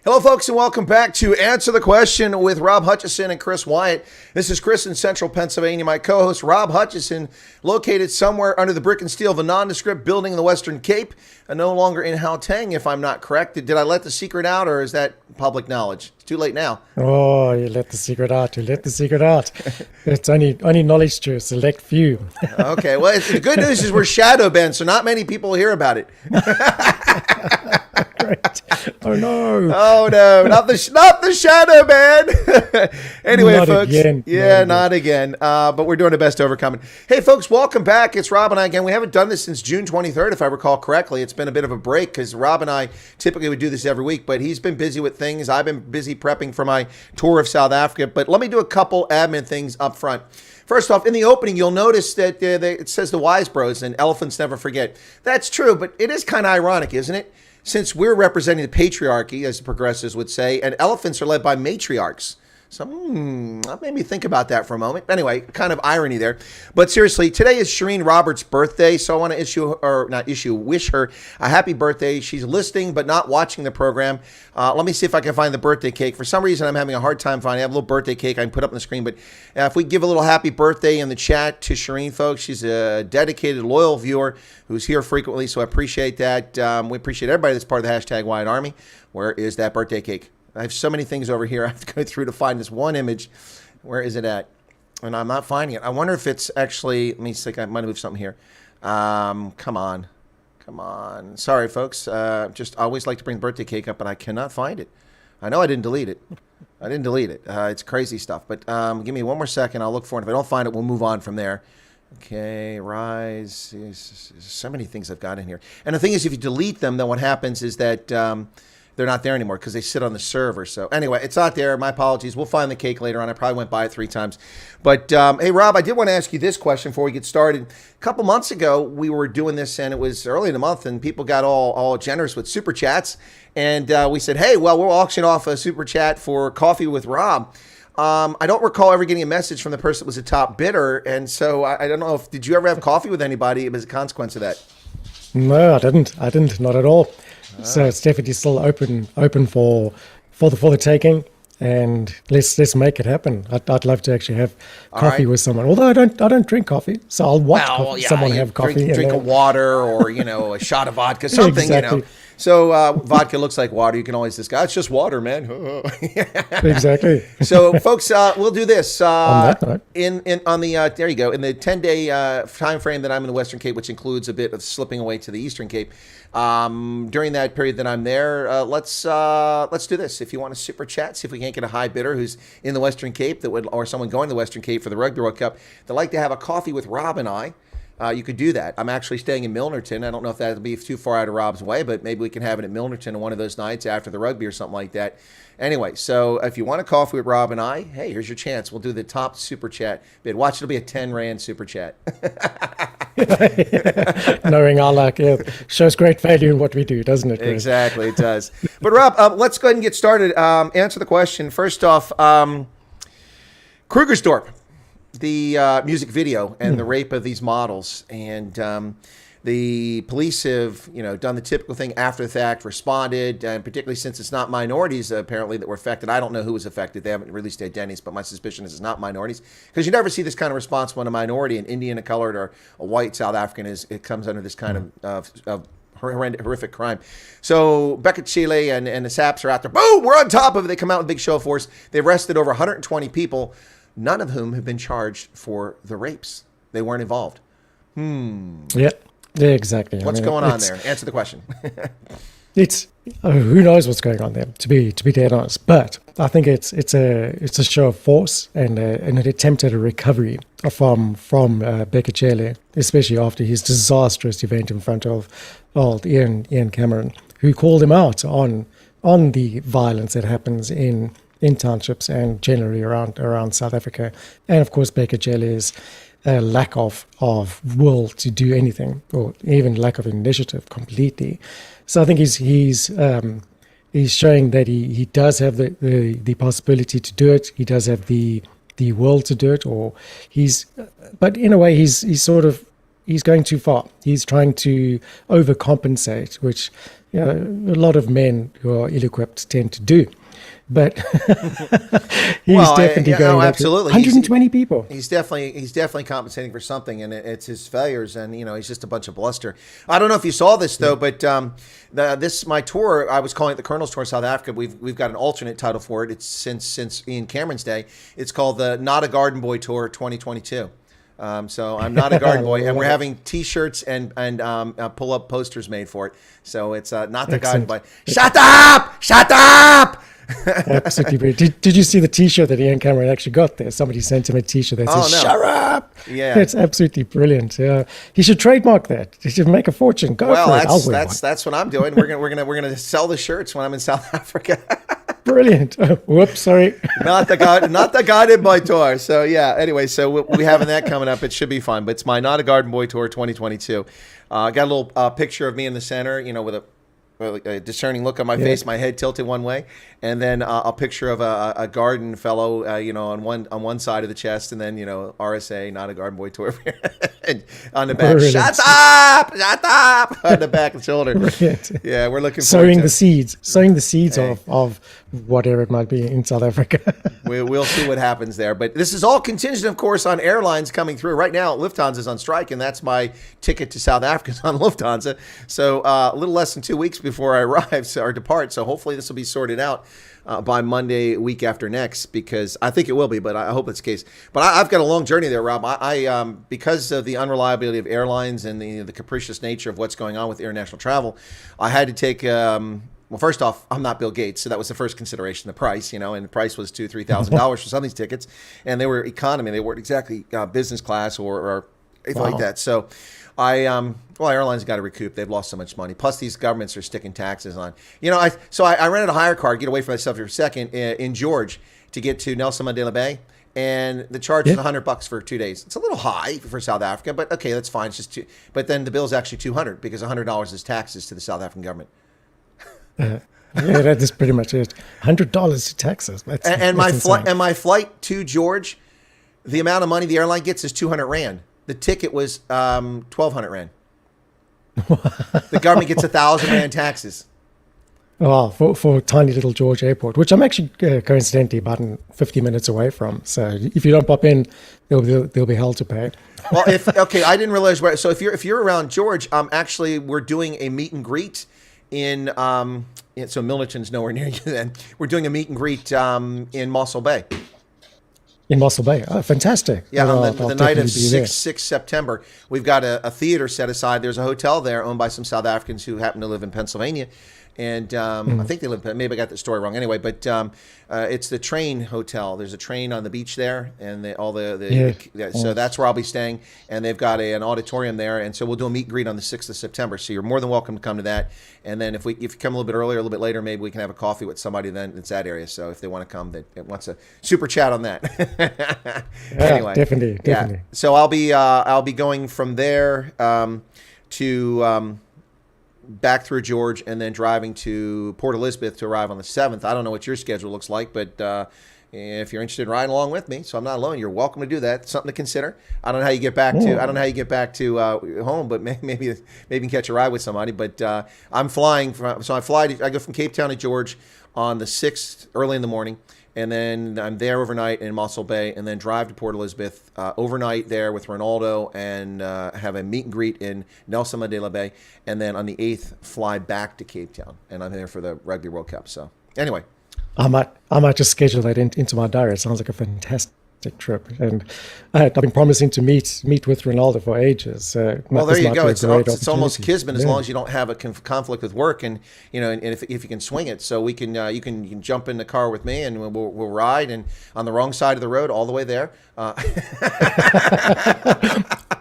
Hello, folks, and welcome back to Answer the Question with Rob Hutchinson and Chris Wyatt. This is Chris in Central Pennsylvania. My co-host, Rob Hutchinson, located somewhere under the brick and steel of a nondescript building in the Western Cape, and no longer in Gauteng, if I'm not correct. Did I let the secret out, or is that public knowledge? It's too late now. Oh, you let the secret out. You let the secret out. It's only knowledge to a select few. Okay, well, the good news is we're shadow banned, so not many people hear about it. Great. Oh no! Oh no! Not the shadow man. Anyway, not folks. Again. Yeah, not again. But we're doing the best to overcome it. Hey, folks, welcome back. It's Rob and I again. We haven't done this since June 23rd, if I recall correctly. It's been a bit of a break because Rob and I typically would do this every week, but he's been busy with things. I've been busy prepping for my tour of South Africa. But let me do a couple admin things up front. First off, in the opening, you'll notice that it says the wise bros and elephants never forget. That's true, but it is kind of ironic, isn't it? Since we're representing the patriarchy, as the progressives would say, and elephants are led by matriarchs. So that made me think about that for a moment. Anyway, kind of irony there. But seriously, today is Shireen Roberts' birthday, so I want to wish her a happy birthday. She's listening but not watching the program. Let me see if I can find the birthday cake. For some reason, I'm having a hard time finding it. I have a little birthday cake I can put up on the screen. But if we give a little happy birthday in the chat to Shireen, folks, she's a dedicated, loyal viewer who's here frequently, so I appreciate that. We appreciate everybody that's part of the hashtag Wyatt Army. Where is that birthday cake? I have so many things over here I have to go through to find this one image. Where is it at? And I'm not finding it. I wonder if it's actually, let me see, I might have moved something here. Come on. Sorry, folks. I always like to bring the birthday cake up, but I cannot find it. I know I didn't delete it. It's crazy stuff. But give me one more second. I'll look for it. If I don't find it, we'll move on from there. Okay, rise. There's so many things I've got in here. And the thing is, if you delete them, then what happens is that they're not there anymore because they sit on the server. So anyway, it's not there. My apologies. We'll find the cake later on. I probably went by it 3 times. But hey, Rob, I did want to ask you this question before we get started. A couple months ago, we were doing this, and it was early in the month, and people got all generous with super chats. And we said, hey, well, we'll auction off a super chat for coffee with Rob. I don't recall ever getting a message from the person that was the top bidder. And so I don't know did you ever have coffee with anybody as a consequence of that? No, I didn't. Not at all. So it's definitely still open for the taking, and let's make it happen. I'd love to actually have coffee with someone. Although I don't drink coffee, so I'll watch someone have coffee. Drink a water or a shot of vodka, something. Exactly. So vodka looks like water. You can always discuss. It's just water, man. Exactly. So, folks, we'll do this on that note. There you go. In the 10-day time frame that I'm in the Western Cape, which includes a bit of slipping away to the Eastern Cape. During that period that I'm there, let's do this. If you want to super chat, see if we can't get a high bidder who's in the Western Cape or someone going to the Western Cape for the Rugby World Cup. They'd like to have a coffee with Rob and I. You could do that. I'm actually staying in Milnerton. I don't know if that'll be too far out of Rob's way, but maybe we can have it at Milnerton on one of those nights after the rugby or something like that. Anyway, so if you want a coffee with Rob and I, hey, here's your chance. We'll do the top super chat bid. Watch, it'll be a 10 Rand super chat. Knowing our luck, shows great value in what we do, doesn't it, Chris? Exactly, it does. But Rob, let's go ahead and get started. Answer the question. First off, Krugersdorp. The music video and the rape of these models, and the police have done the typical thing after the fact, responded, and particularly since it's not minorities apparently that were affected. I don't know who was affected. They haven't released identities, but my suspicion is it's not minorities, because you never see this kind of response when a minority, an Indian, a colored, or a white South African it comes under this kind of horrific crime. So Beckett Chile and the SAPS are out there. Boom, we're on top of it. They come out with a big show of force. They've arrested over 120 people, none of whom have been charged for the rapes. They weren't involved. Yeah, exactly. What's going on there? Answer the question. It's who knows what's going on there, to be dead honest. But I think it's a show of force and an attempt at a recovery from Beckett Chile, especially after his disastrous event in front of Ian Cameron, who called him out on the violence that happens in townships and generally around South Africa, and of course Beckett Chile's lack of will to do anything, or even lack of initiative completely. So I think he's showing that he does have the possibility to do it. He does have the will to do it, but in a way he's sort of he's going too far. He's trying to overcompensate, which a lot of men who are ill-equipped tend to do. But he's definitely going absolutely. 120 people. He's definitely compensating for something, and it's his failures, and he's just a bunch of bluster. I don't know if you saw this though, but my tour, I was calling it the Colonel's Tour in South Africa. We've got an alternate title for it. It's since Ian Cameron's day. It's called the Not a Garden Boy Tour 2022. So I'm not a garden boy, and we're having T-shirts and pull-up posters made for it. So it's not the garden boy. Shut up! Shut up! Absolutely brilliant. Did you see the T-shirt that Ian Cameron actually got there? Somebody sent him a T-shirt that says "Shut up!" Yeah, it's absolutely brilliant. He should trademark that. He should make a fortine. Go for it. That's what I'm doing. We're gonna sell the shirts when I'm in South Africa. Brilliant. Whoops, sorry. Not the Garden Boy Tour. So yeah. Anyway, so we having that coming up. It should be fun. But it's my Not a Garden Boy Tour 2022. Got a little picture of me in the center, with a discerning look on my face, my head tilted one way, and then a picture of a garden fellow, on one side of the chest, and then RSA, Not a Garden Boy Tour, and on the back, shut up, on the back of the shoulder. Brilliant. Yeah, we're looking sowing the seeds of whatever it might be in South Africa. We'll see what happens there, but this is all contingent, of course, on airlines coming through. Right now, Lufthansa's on strike, and that's my ticket to South Africa on Lufthansa. So a little less than 2 weeks before I arrive or depart. So hopefully this will be sorted out by Monday, week after next, because I think it will be, but I hope it's the case. But I've got a long journey there, Rob. I because of the unreliability of airlines and the capricious nature of what's going on with international travel, I had to take. Well, first off, I'm not Bill Gates, so that was the first consideration, the price, and the price was $2,000-$3,000 for some of these tickets, and they were economy. They weren't exactly business class or anything like that. So airlines got to recoup. They've lost so much money. Plus, these governments are sticking taxes on. I rented a hire car, get away from that stuff for a second, in George to get to Nelson Mandela Bay, and the charge is $100 for 2 days. It's a little high for South Africa, but okay, that's fine. It's just but then the bill is actually $200 because $100 is taxes to the South African government. Yeah, that is pretty much it. $100 to Texas. And my flight to George, the amount of money the airline gets is 200 rand. The ticket was 1,200 rand. The government gets 1,000 rand taxes. Oh, for tiny little George Airport, which I'm actually coincidentally about 50 minutes away from. So if you don't pop in, there'll be hell to pay. Well, I didn't realize where. So if you're around George, actually we're doing a meet and greet in so Milnerton's nowhere near you then. We're doing a meet and greet in Mossel Bay. In Mossel Bay. Oh, fantastic. Yeah, on the night of 6 September. We've got a theater set aside. There's a hotel there owned by some South Africans who happen to live in Pennsylvania. And I think they live, maybe I got the story wrong anyway, but it's the Train Hotel. There's a train on the beach there, and so that's where I'll be staying. And they've got an auditorium there, and so we'll do a meet and greet on the 6th of September. So you're more than welcome to come to that. And then if you come a little bit earlier, a little bit later, maybe we can have a coffee with somebody then that's that area. So if they want to come, that wants a super chat on that. Anyway, definitely. Yeah. So I'll be going from there to. Back through George and then driving to Port Elizabeth to arrive on the 7th. I don't know what your schedule looks like, but if you're interested in riding along with me, so I'm not alone, you're welcome to do that. It's something to consider. I don't know how you get back to home, but maybe you can catch a ride with somebody. But I'm flying I go from Cape Town to George on the 6th early in the morning. And then I'm there overnight in Mossel Bay, and then drive to Port Elizabeth overnight there with Ronaldo, and have a meet and greet in Nelson Mandela Bay, and then on the 8th fly back to Cape Town, and I'm there for the Rugby World Cup. So anyway, I might just schedule that into my diary. It sounds like a fantastic trip, and I've been promising to meet with Ronaldo for ages. Well, there you go. It's almost kismet as long as you don't have a conflict with work, and and if you can swing it. So we can you can jump in the car with me, and we'll ride, and on the wrong side of the road all the way there.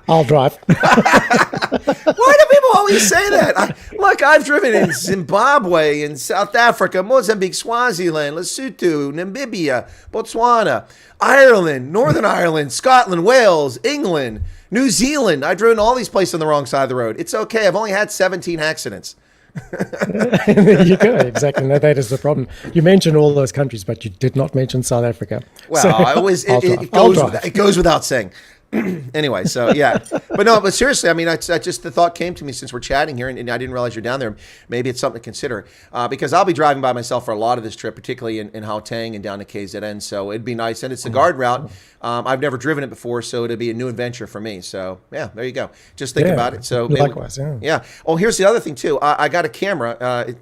I'll drive. Why do people always say that? Look, I've driven in Zimbabwe, in South Africa, Mozambique, Swaziland, Lesotho, Namibia, Botswana, Ireland, Northern Ireland, Scotland, Wales, England, New Zealand. I've driven all these places on the wrong side of the road. It's okay. I've only had 17 accidents. There you go. Exactly. That is the problem. You mentioned all those countries, but you did not mention South Africa. Well, it goes without saying. Anyway, so yeah, but seriously, I mean, I just the thought came to me since we're chatting here, and I didn't realize you're down there. Maybe it's something to consider because I'll be driving by myself for a lot of this trip, particularly in Gauteng and down to KZN. So it'd be nice, and it's a guard route. I've never driven it before, so it'd be a new adventure for me. So yeah, there you go. Just think about it. So likewise, yeah. Oh, here's the other thing too. I got a camera.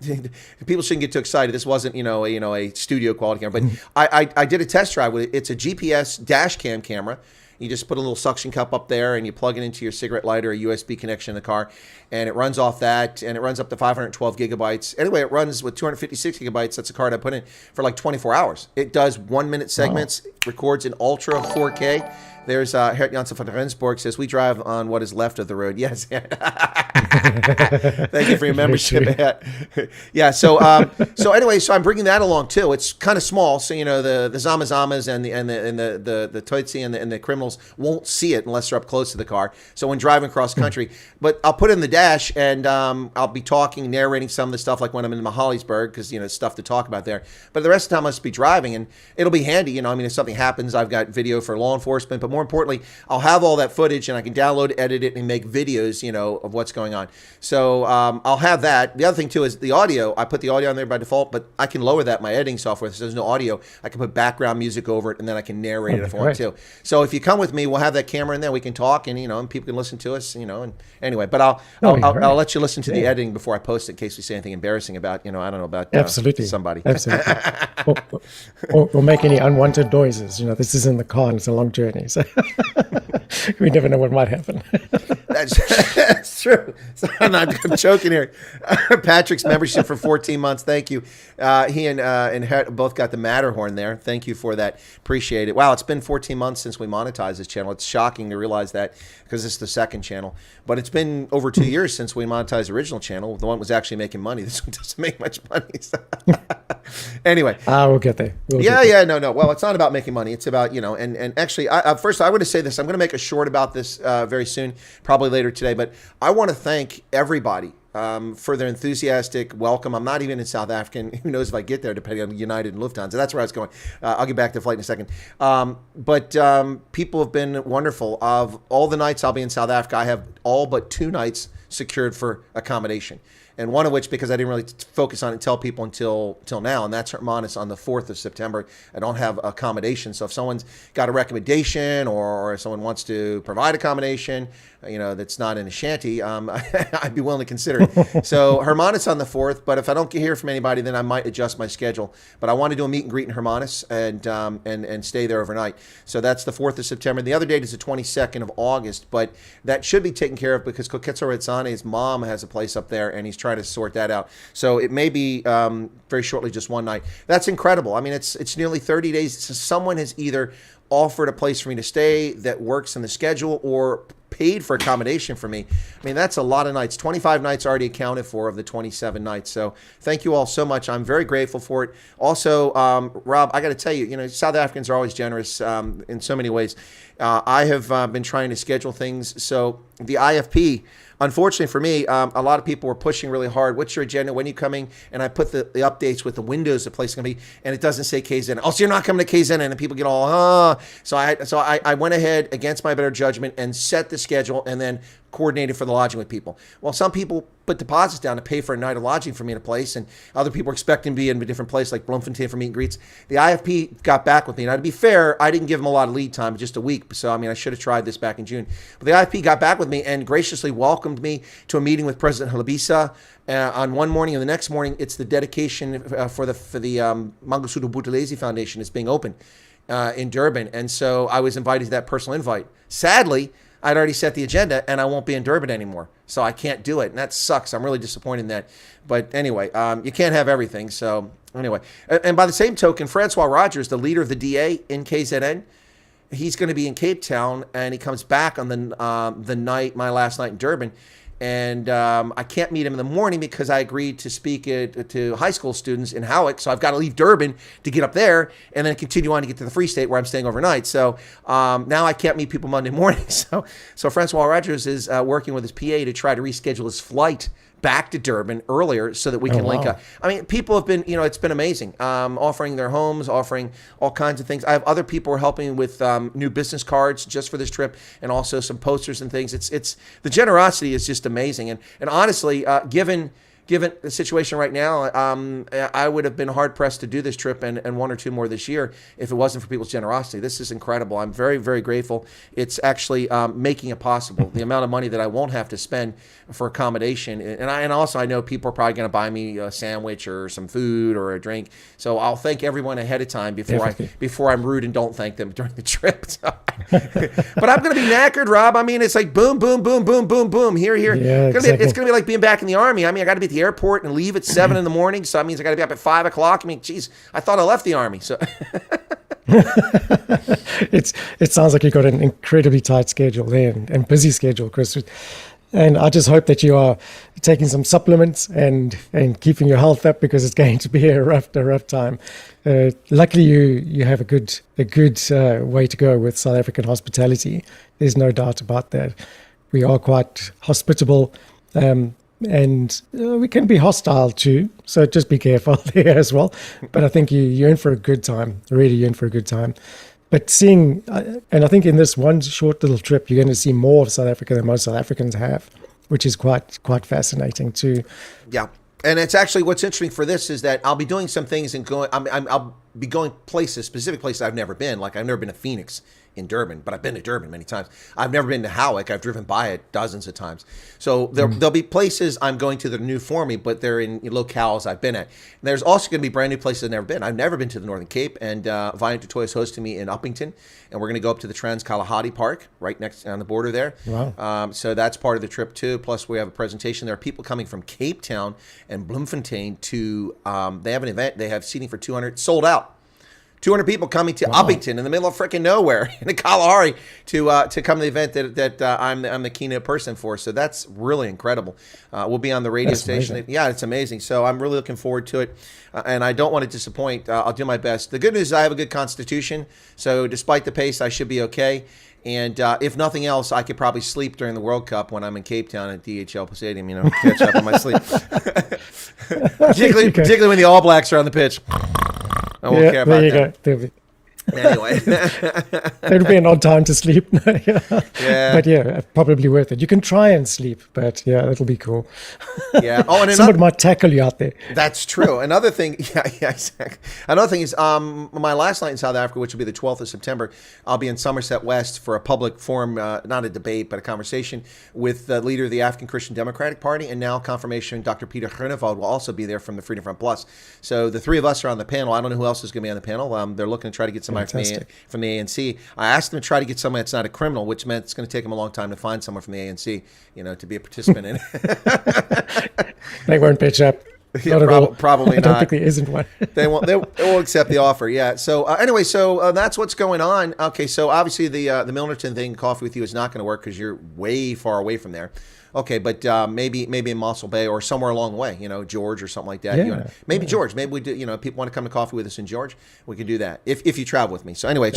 People shouldn't get too excited. This wasn't a studio quality camera, but I did a test drive with it. It's a GPS dash cam camera. You just put a little suction cup up there and you plug it into your cigarette lighter, a USB connection in the car, and it runs off that, and it runs up to 512 gigabytes. Anyway, it runs with 256 gigabytes. That's a card I put in for like 24 hours. It does 1 minute segments, records in ultra 4K. There's Herman Janssen van Rensburg says, we drive on what is left of the road. Yes. Thank you for your membership. Yeah. So anyway, so I'm bringing that along too. It's kind of small. So, the Zamazamas and the Tutsi and the criminals won't see it unless they're up close to the car. So when driving cross country, but I'll put it in the dash and I'll be talking, narrating some of the stuff like when I'm in Mahalisburg, because, stuff to talk about there. But the rest of the time I'll just be driving, and it'll be handy. If something happens, I've got video for law enforcement, but more importantly, I'll have all that footage and I can download, edit it, and make videos, of what's going on. So I'll have that. The other thing too is the audio. I put the audio on there by default, but I can lower that in my editing software. So there's no audio. I can put background music over it, and then I can narrate it if I want to. So if you come with me, we'll have that camera in there. We can talk, and and people can listen to us, and anyway. But I'll let you listen to the editing before I post it in case we say anything embarrassing about I don't know about absolutely somebody. Absolutely. or make any unwanted noises. This is in the car and it's a long journey, so we never know what might happen. That's true. So I'm joking here. Patrick's membership for 14 months. Thank you. He and both got the Matterhorn there. Thank you for that. Appreciate it. Wow, it's been 14 months since we monetized this channel. It's shocking to realize that because it's the second channel. But it's been over 2 years since we monetized the original channel. The one was actually making money. This one doesn't make much money. So. Anyway. We'll get there. No. Well, it's not about making money. It's about, and actually, first I want to say this. I'm going to make a short about this very soon, probably later today. But I want to thank everybody for their enthusiastic welcome. I'm not even in South Africa. Who knows if I get there, depending on United and Lufthansa. That's where I was going. I'll get back to the flight in a second. But people have been wonderful. Of all the nights I'll be in South Africa, I have all but 2 nights secured for accommodation. And one of which, because I didn't really focus on it and tell people until now, and that's Herman on the 4th of September. I don't have accommodation. So if someone's got a recommendation or if someone wants to provide accommodation, that's not in a shanty, I'd be willing to consider it. So Hermanus on the 4th, but if I don't hear from anybody, then I might adjust my schedule. But I want to do a meet and greet in Hermanus and stay there overnight. So that's the 4th of September. The other date is the 22nd of August, but that should be taken care of because Koketso Retsane's mom has a place up there, and he's trying to sort that out. So it may be very shortly just one night. That's incredible. I mean, it's nearly 30 days. So someone has either offered a place for me to stay that works in the schedule or paid for accommodation for me. I mean, that's a lot of nights. 25 nights already accounted for of the 27 nights. So thank you all so much. I'm very grateful for it. Also, Rob, I got to tell you, South Africans are always generous in so many ways. I have been trying to schedule things. So the IFP, unfortunately for me, a lot of people were pushing really hard. What's your agenda? When are you coming? And I put the updates with the windows the place is going to be, and it doesn't say KZN. Oh, so you're not coming to KZN, and people get all, So I went ahead against my better judgment and set the schedule and then coordinated for the lodging with people. Well, some people put deposits down to pay for a night of lodging for me in a place, and other people were expecting to be in a different place like Bloemfontein for meet and greets. The IFP got back with me. Now, to be fair, I didn't give them a lot of lead time, just a week. So, I should have tried this back in June. But the IFP got back with me and graciously welcomed me to a meeting with President Halabisa on one morning, and the next morning, it's the dedication for the Mangosuthu Buthelezi Foundation is being opened in Durban. And so I was invited to that personal invite. Sadly, I'd already set the agenda, and I won't be in Durban anymore. So I can't do it, and that sucks. I'm really disappointed in that. But anyway, you can't have everything. So anyway, and by the same token, Francois Rogers, the leader of the DA in KZN, he's going to be in Cape Town, and he comes back on my last night in Durban. And I can't meet him in the morning because I agreed to speak to high school students in Howick. So I've got to leave Durban to get up there and then continue on to get to the Free State where I'm staying overnight. So now I can't meet people Monday morning. So Francois Rogers is working with his PA to try to reschedule his flight back to Durban earlier so that we can link up. I mean, people have been, it's been amazing, offering their homes, offering all kinds of things. I have other people who are helping with new business cards just for this trip, and also some posters and things. It's the generosity is just amazing. And honestly, given the situation right now, I would have been hard pressed to do this trip and one or two more this year if it wasn't for people's generosity. This is incredible. I'm very, very grateful. It's actually making it possible. The amount of money that I won't have to spend for accommodation, and also I know people are probably going to buy me a sandwich or some food or a drink. So I'll thank everyone ahead of time before I'm rude and don't thank them during the trip. So, but I'm going to be knackered, Rob. I mean, it's like boom, boom, boom, boom, boom, boom. Here. Yeah, it's going to be like being back in the Army. I mean, I got to be at the airport and leave at 7 in the morning, so that means I got to be up at 5 o'clock. I mean, geez, I thought I left the Army. So it sounds like you've got an incredibly tight schedule there and busy schedule, Chris. And I just hope that you are taking some supplements and keeping your health up, because it's going to be a rough time. Luckily, you have a good way to go with South African hospitality. There's no doubt about that. We are quite hospitable. And we can be hostile too, so just be careful there as well. But I think you're in for a good time, really you're in for a good time. But seeing, and I think in this one short little trip, you're going to see more of South Africa than most South Africans have, which is quite fascinating too. Yeah. And it's actually, what's interesting for this is that I'll be doing some things and I'll be going places, specific places I've never been. Like I've never been to Phoenix in Durban, but I've been to Durban many times. I've never been to Howick. I've driven by it dozens of times. So there'll be places I'm going to that are new for me, but they're in locales I've been at. And there's also going to be brand new places I've never been. I've never been to the Northern Cape, and Valiant Totoya is hosting me in Uppington, and we're going to go up to the Trans-Kalahari Park right next on the border there. Wow. So that's part of the trip too. Plus we have a presentation. There are people coming from Cape Town and Bloemfontein to, they have an event. They have seating for 200, sold out. 200 people coming to Uppington in the middle of freaking nowhere in the Kalahari to come to the event that I'm the keynote person for. So that's really incredible. We'll be on the radio station. Amazing. Yeah, it's amazing. So I'm really looking forward to it. And I don't want to disappoint. I'll do my best. The good news is I have a good constitution. So despite the pace, I should be okay. And if nothing else, I could probably sleep during the World Cup when I'm in Cape Town at DHL Stadium, catch up on my sleep. particularly when the All Blacks are on the pitch. I won't care about that. Anyway. It'll be an odd time to sleep. Yeah. But yeah, probably worth it. You can try and sleep, but yeah, it'll be cool. Yeah. Oh, and someone might tackle you out there. That's true. Another thing, exactly. Another thing is my last night in South Africa, which will be the 12th of September, I'll be in Somerset West for a public forum, not a debate, but a conversation with the leader of the African Christian Democratic Party, and now confirmation Dr. Peter Groenewald will also be there from the Freedom Front Plus. So the three of us are on the panel. I don't know who else is going to be on the panel. They're looking to try to get somebody from the ANC. I asked them to try to get somebody that's not a criminal, which meant it's going to take them a long time to find someone from the ANC, to be a participant in it. They won't pitch up. Probably not. I don't think there isn't one. They won't accept the offer. Yeah. So anyway, that's what's going on. Okay. So obviously the Milnerton thing, coffee with you, is not going to work because you're way far away from there. Okay, but maybe in Mossel Bay or somewhere along the way, George or something like that. Yeah, George. Maybe we do. People want to come to coffee with us in George. We can do that if you travel with me. So anyway,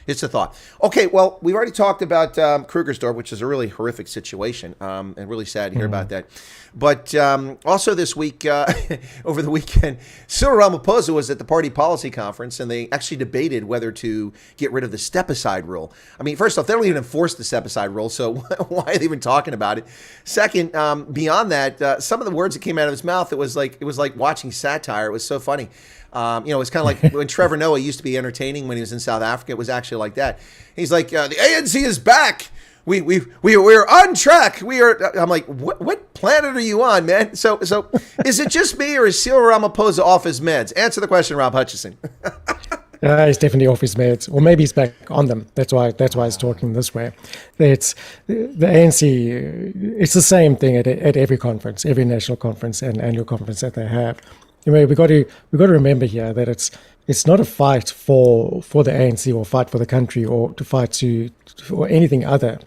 it's a thought. Okay, well, we've already talked about Kruger's door, which is a really horrific situation, and really sad to hear about that. But also this week, over the weekend, Cyril Ramaphosa was at the party policy conference, and they actually debated whether to get rid of the step-aside rule. I mean, first off, they don't even enforce the step-aside rule, so why are they even talking about it? Second, beyond that, some of the words that came out of his mouth, it was like watching satire. It was so funny. It's kind of like when Trevor Noah used to be entertaining when he was in South Africa. It was actually like that. He's like, the ANC is back. We're on track. I'm like, what planet are you on, man? So is it just me, or is Cyril Ramaphosa off his meds? Answer the question, Rob Hutchinson. He's definitely off his meds, or maybe he's back on them. That's why he's talking this way. It's the ANC. It's the same thing at every conference, every national conference and annual conference that they have. We got to remember here that it's not a fight for the ANC or fight for the country or to fight or anything other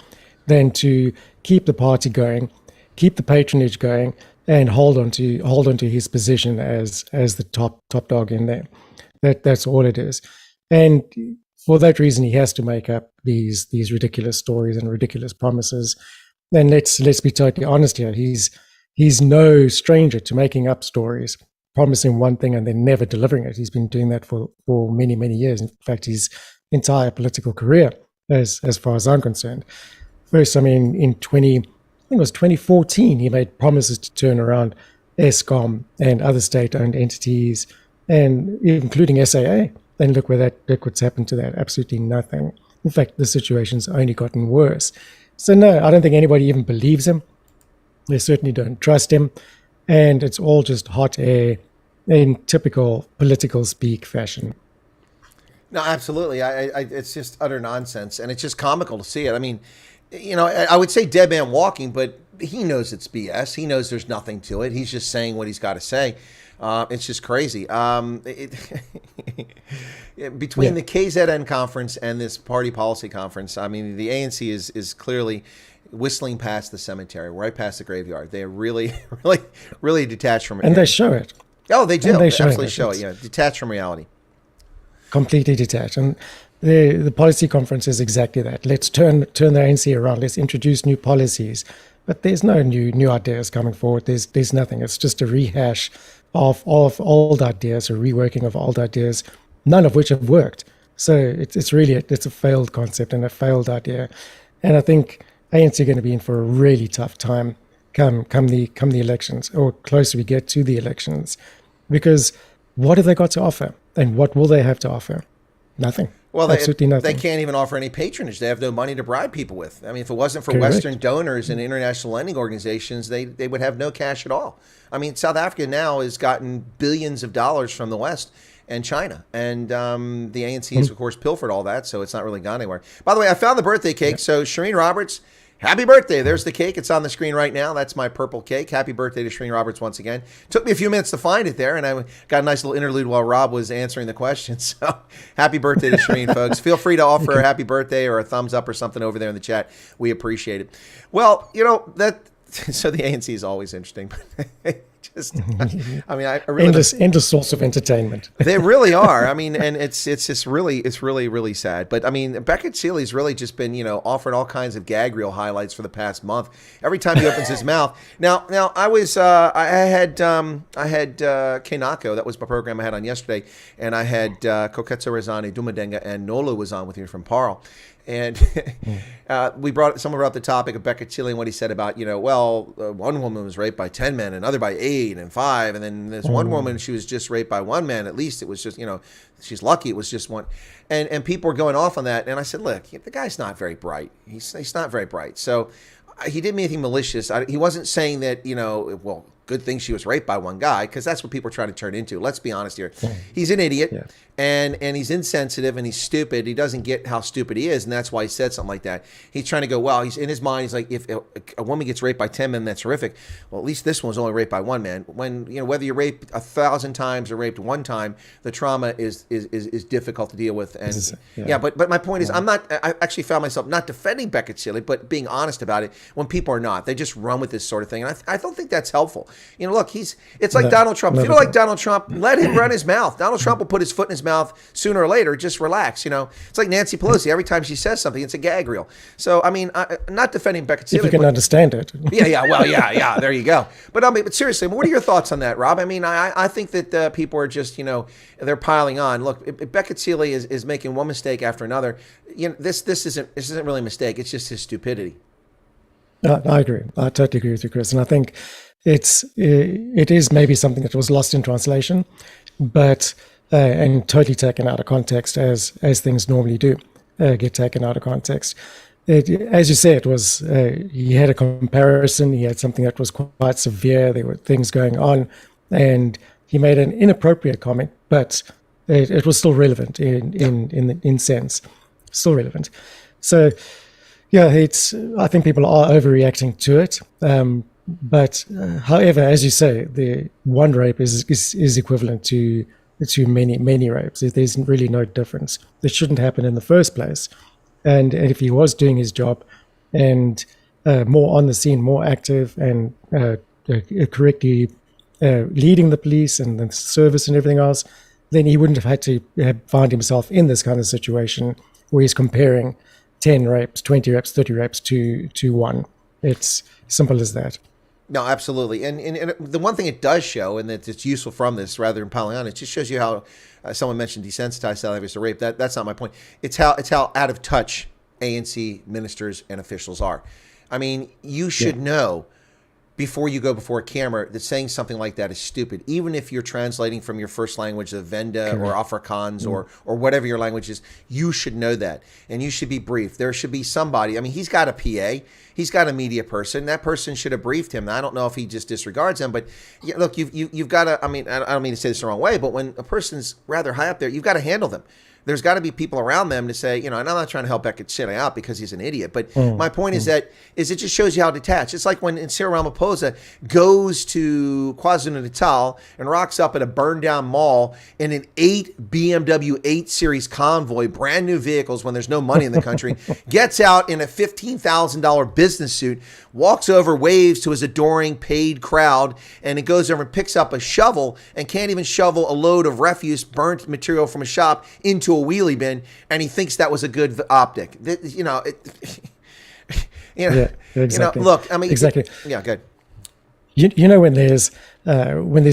than to keep the party going, keep the patronage going, and hold on to his position as the top dog in there. That's all it is. And for that reason, he has to make up these ridiculous stories and ridiculous promises. And let's be totally honest here. He's he's no stranger to making up stories, promising one thing and then never delivering it. He's been doing that for many, many years. In fact, his entire political career, as far as I'm concerned. First, I mean, I think it was 2014, he made promises to turn around Eskom and other state-owned entities, and including SAA. And look what's happened to that. Absolutely nothing. In fact, the situation's only gotten worse. So no, I don't think anybody even believes him. They certainly don't trust him. And it's all just hot air in typical political speak fashion. No, absolutely. It's just utter nonsense, and it's just comical to see it. I mean, I would say dead man walking, but he knows it's BS. He knows there's nothing to it. He's just saying what he's got to say. It's just crazy. Between the KZN conference and this party policy conference, I mean, the ANC is clearly whistling past the cemetery, right past the graveyard. They are really, really, really detached from it. And they show it. Oh, they do. They absolutely show it. Yeah, detached from reality. Completely detached. And the policy conference is exactly that. Let's turn the ANC around. Let's introduce new policies. But there's no new ideas coming forward. There's nothing. It's just a rehash of old ideas, a reworking of old ideas, none of which have worked. So it's really a failed concept and a failed idea. And I think ANC are going to be in for a really tough time come the elections, or closer we get to the elections, because what have they got to offer, and what will they have to offer? Nothing. Well, absolutely nothing. They can't even offer any patronage. They have no money to bribe people with. I mean, if it wasn't for Correct. Western donors and international lending organizations, they would have no cash at all. I mean, South Africa now has gotten billions of dollars from the West and China. And the ANC has, of course, pilfered all that, so it's not really gone anywhere. By the way, I found the birthday cake. So, Shireen Roberts, happy birthday. There's the cake. It's on the screen right now. That's my purple cake. Happy birthday to Shireen Roberts once again. Took me a few minutes to find it there, and I got a nice little interlude while Rob was answering the questions. So happy birthday to Shireen, folks. Feel free to offer a happy birthday or a thumbs up or something over there in the chat. We appreciate it. Well, so the ANC is always interesting. I really endless source of entertainment. They really are. I mean, and it's really sad. But I mean, Beckett Seeley's really just been, offering all kinds of gag reel highlights for the past month. Every time he opens his mouth. Now I had Kenako. That was my program I had on yesterday, and I had Koketso Rezane, Dumadenga, and Nolu was on with me from Parl. And someone brought up the topic of Beckett Seeley and what he said about, one woman was raped by 10 men, another by 8 and 5. And then there's one woman, she was just raped by one man. At least it was just, she's lucky it was just one. And people were going off on that. And I said, look, the guy's not very bright. He's not very bright. So he didn't mean anything malicious. He wasn't saying that, good thing she was raped by one guy, because that's what people are trying to turn into. Let's be honest here. He's an idiot, and he's insensitive, and he's stupid. He doesn't get how stupid he is, and that's why he said something like that. He's trying to go, well, he's in his mind, he's like, if a woman gets raped by 10 men, that's horrific. Well, at least this one was only raped by one man. When, whether you're raped 1,000 times or raped one time, the trauma is difficult to deal with. And but my point is, I actually found myself not defending Beckett Seeley, but being honest about it when people are not. They just run with this sort of thing, and I don't think that's helpful. Look, it's like Donald Trump. If you don't like Donald Trump, let him run his mouth. Donald Trump will put his foot in his mouth sooner or later. Just relax. It's like Nancy Pelosi. Every time she says something, it's a gag reel. So, I mean, not defending Beckett Seeley. If you can understand it. Yeah. There you go. But seriously, what are your thoughts on that, Rob? I mean, I think that people are just, they're piling on. Look, if Beckett Seeley is making one mistake after another. This isn't really a mistake. It's just his stupidity. I agree. I totally agree with you, Chris. And I think it is maybe something that was lost in translation, but and totally taken out of context, as things normally do get taken out of context. As you say, it was he had a comparison. He had something that was quite severe. There were things going on, and he made an inappropriate comment, but it was still relevant in sense, still relevant. So, yeah, I think people are overreacting to it. But however, as you say, the one rape is equivalent to many rapes. There's really no difference. This shouldn't happen in the first place. And if he was doing his job and more on the scene, more active, and correctly leading the police and the service and everything else, then he wouldn't have had to find himself in this kind of situation where he's comparing 10 rapes, 20 rapes, 30 rapes to one. It's simple as that. No, absolutely. And the one thing it does show, and that it's useful from this rather than piling on, it just shows you how someone mentioned desensitized South Africa to rape. That's not my point. It's how out of touch ANC ministers and officials are. I mean, you should know before you go before a camera that saying something like that is stupid, even if you're translating from your first language, the Venda or Afrikaans or whatever your language is. You should know that, and you should be briefed. There should be somebody. I mean, he's got a PA, he's got a media person. That person should have briefed him. Now, I don't know if he just disregards them, but look, you've got to. I mean, I don't mean to say this the wrong way, but when a person's rather high up there, you've got to handle them. There's got to be people around them to say, and I'm not trying to help Bekele out because he's an idiot, but my point is it just shows you how detached. It's like when Cyril Ramaphosa goes to KwaZulu-Natal and rocks up at a burned down mall in an 8 BMW 8 Series convoy, brand new vehicles when there's no money in the country, gets out in a $15,000 business suit, walks over, waves to his adoring paid crowd, and it goes over and picks up a shovel and can't even shovel a load of refuse, burnt material from a shop into a wheelie bin, and he thinks that was a good optic. Exactly. Look, I mean, exactly. Yeah, good. You know, when there's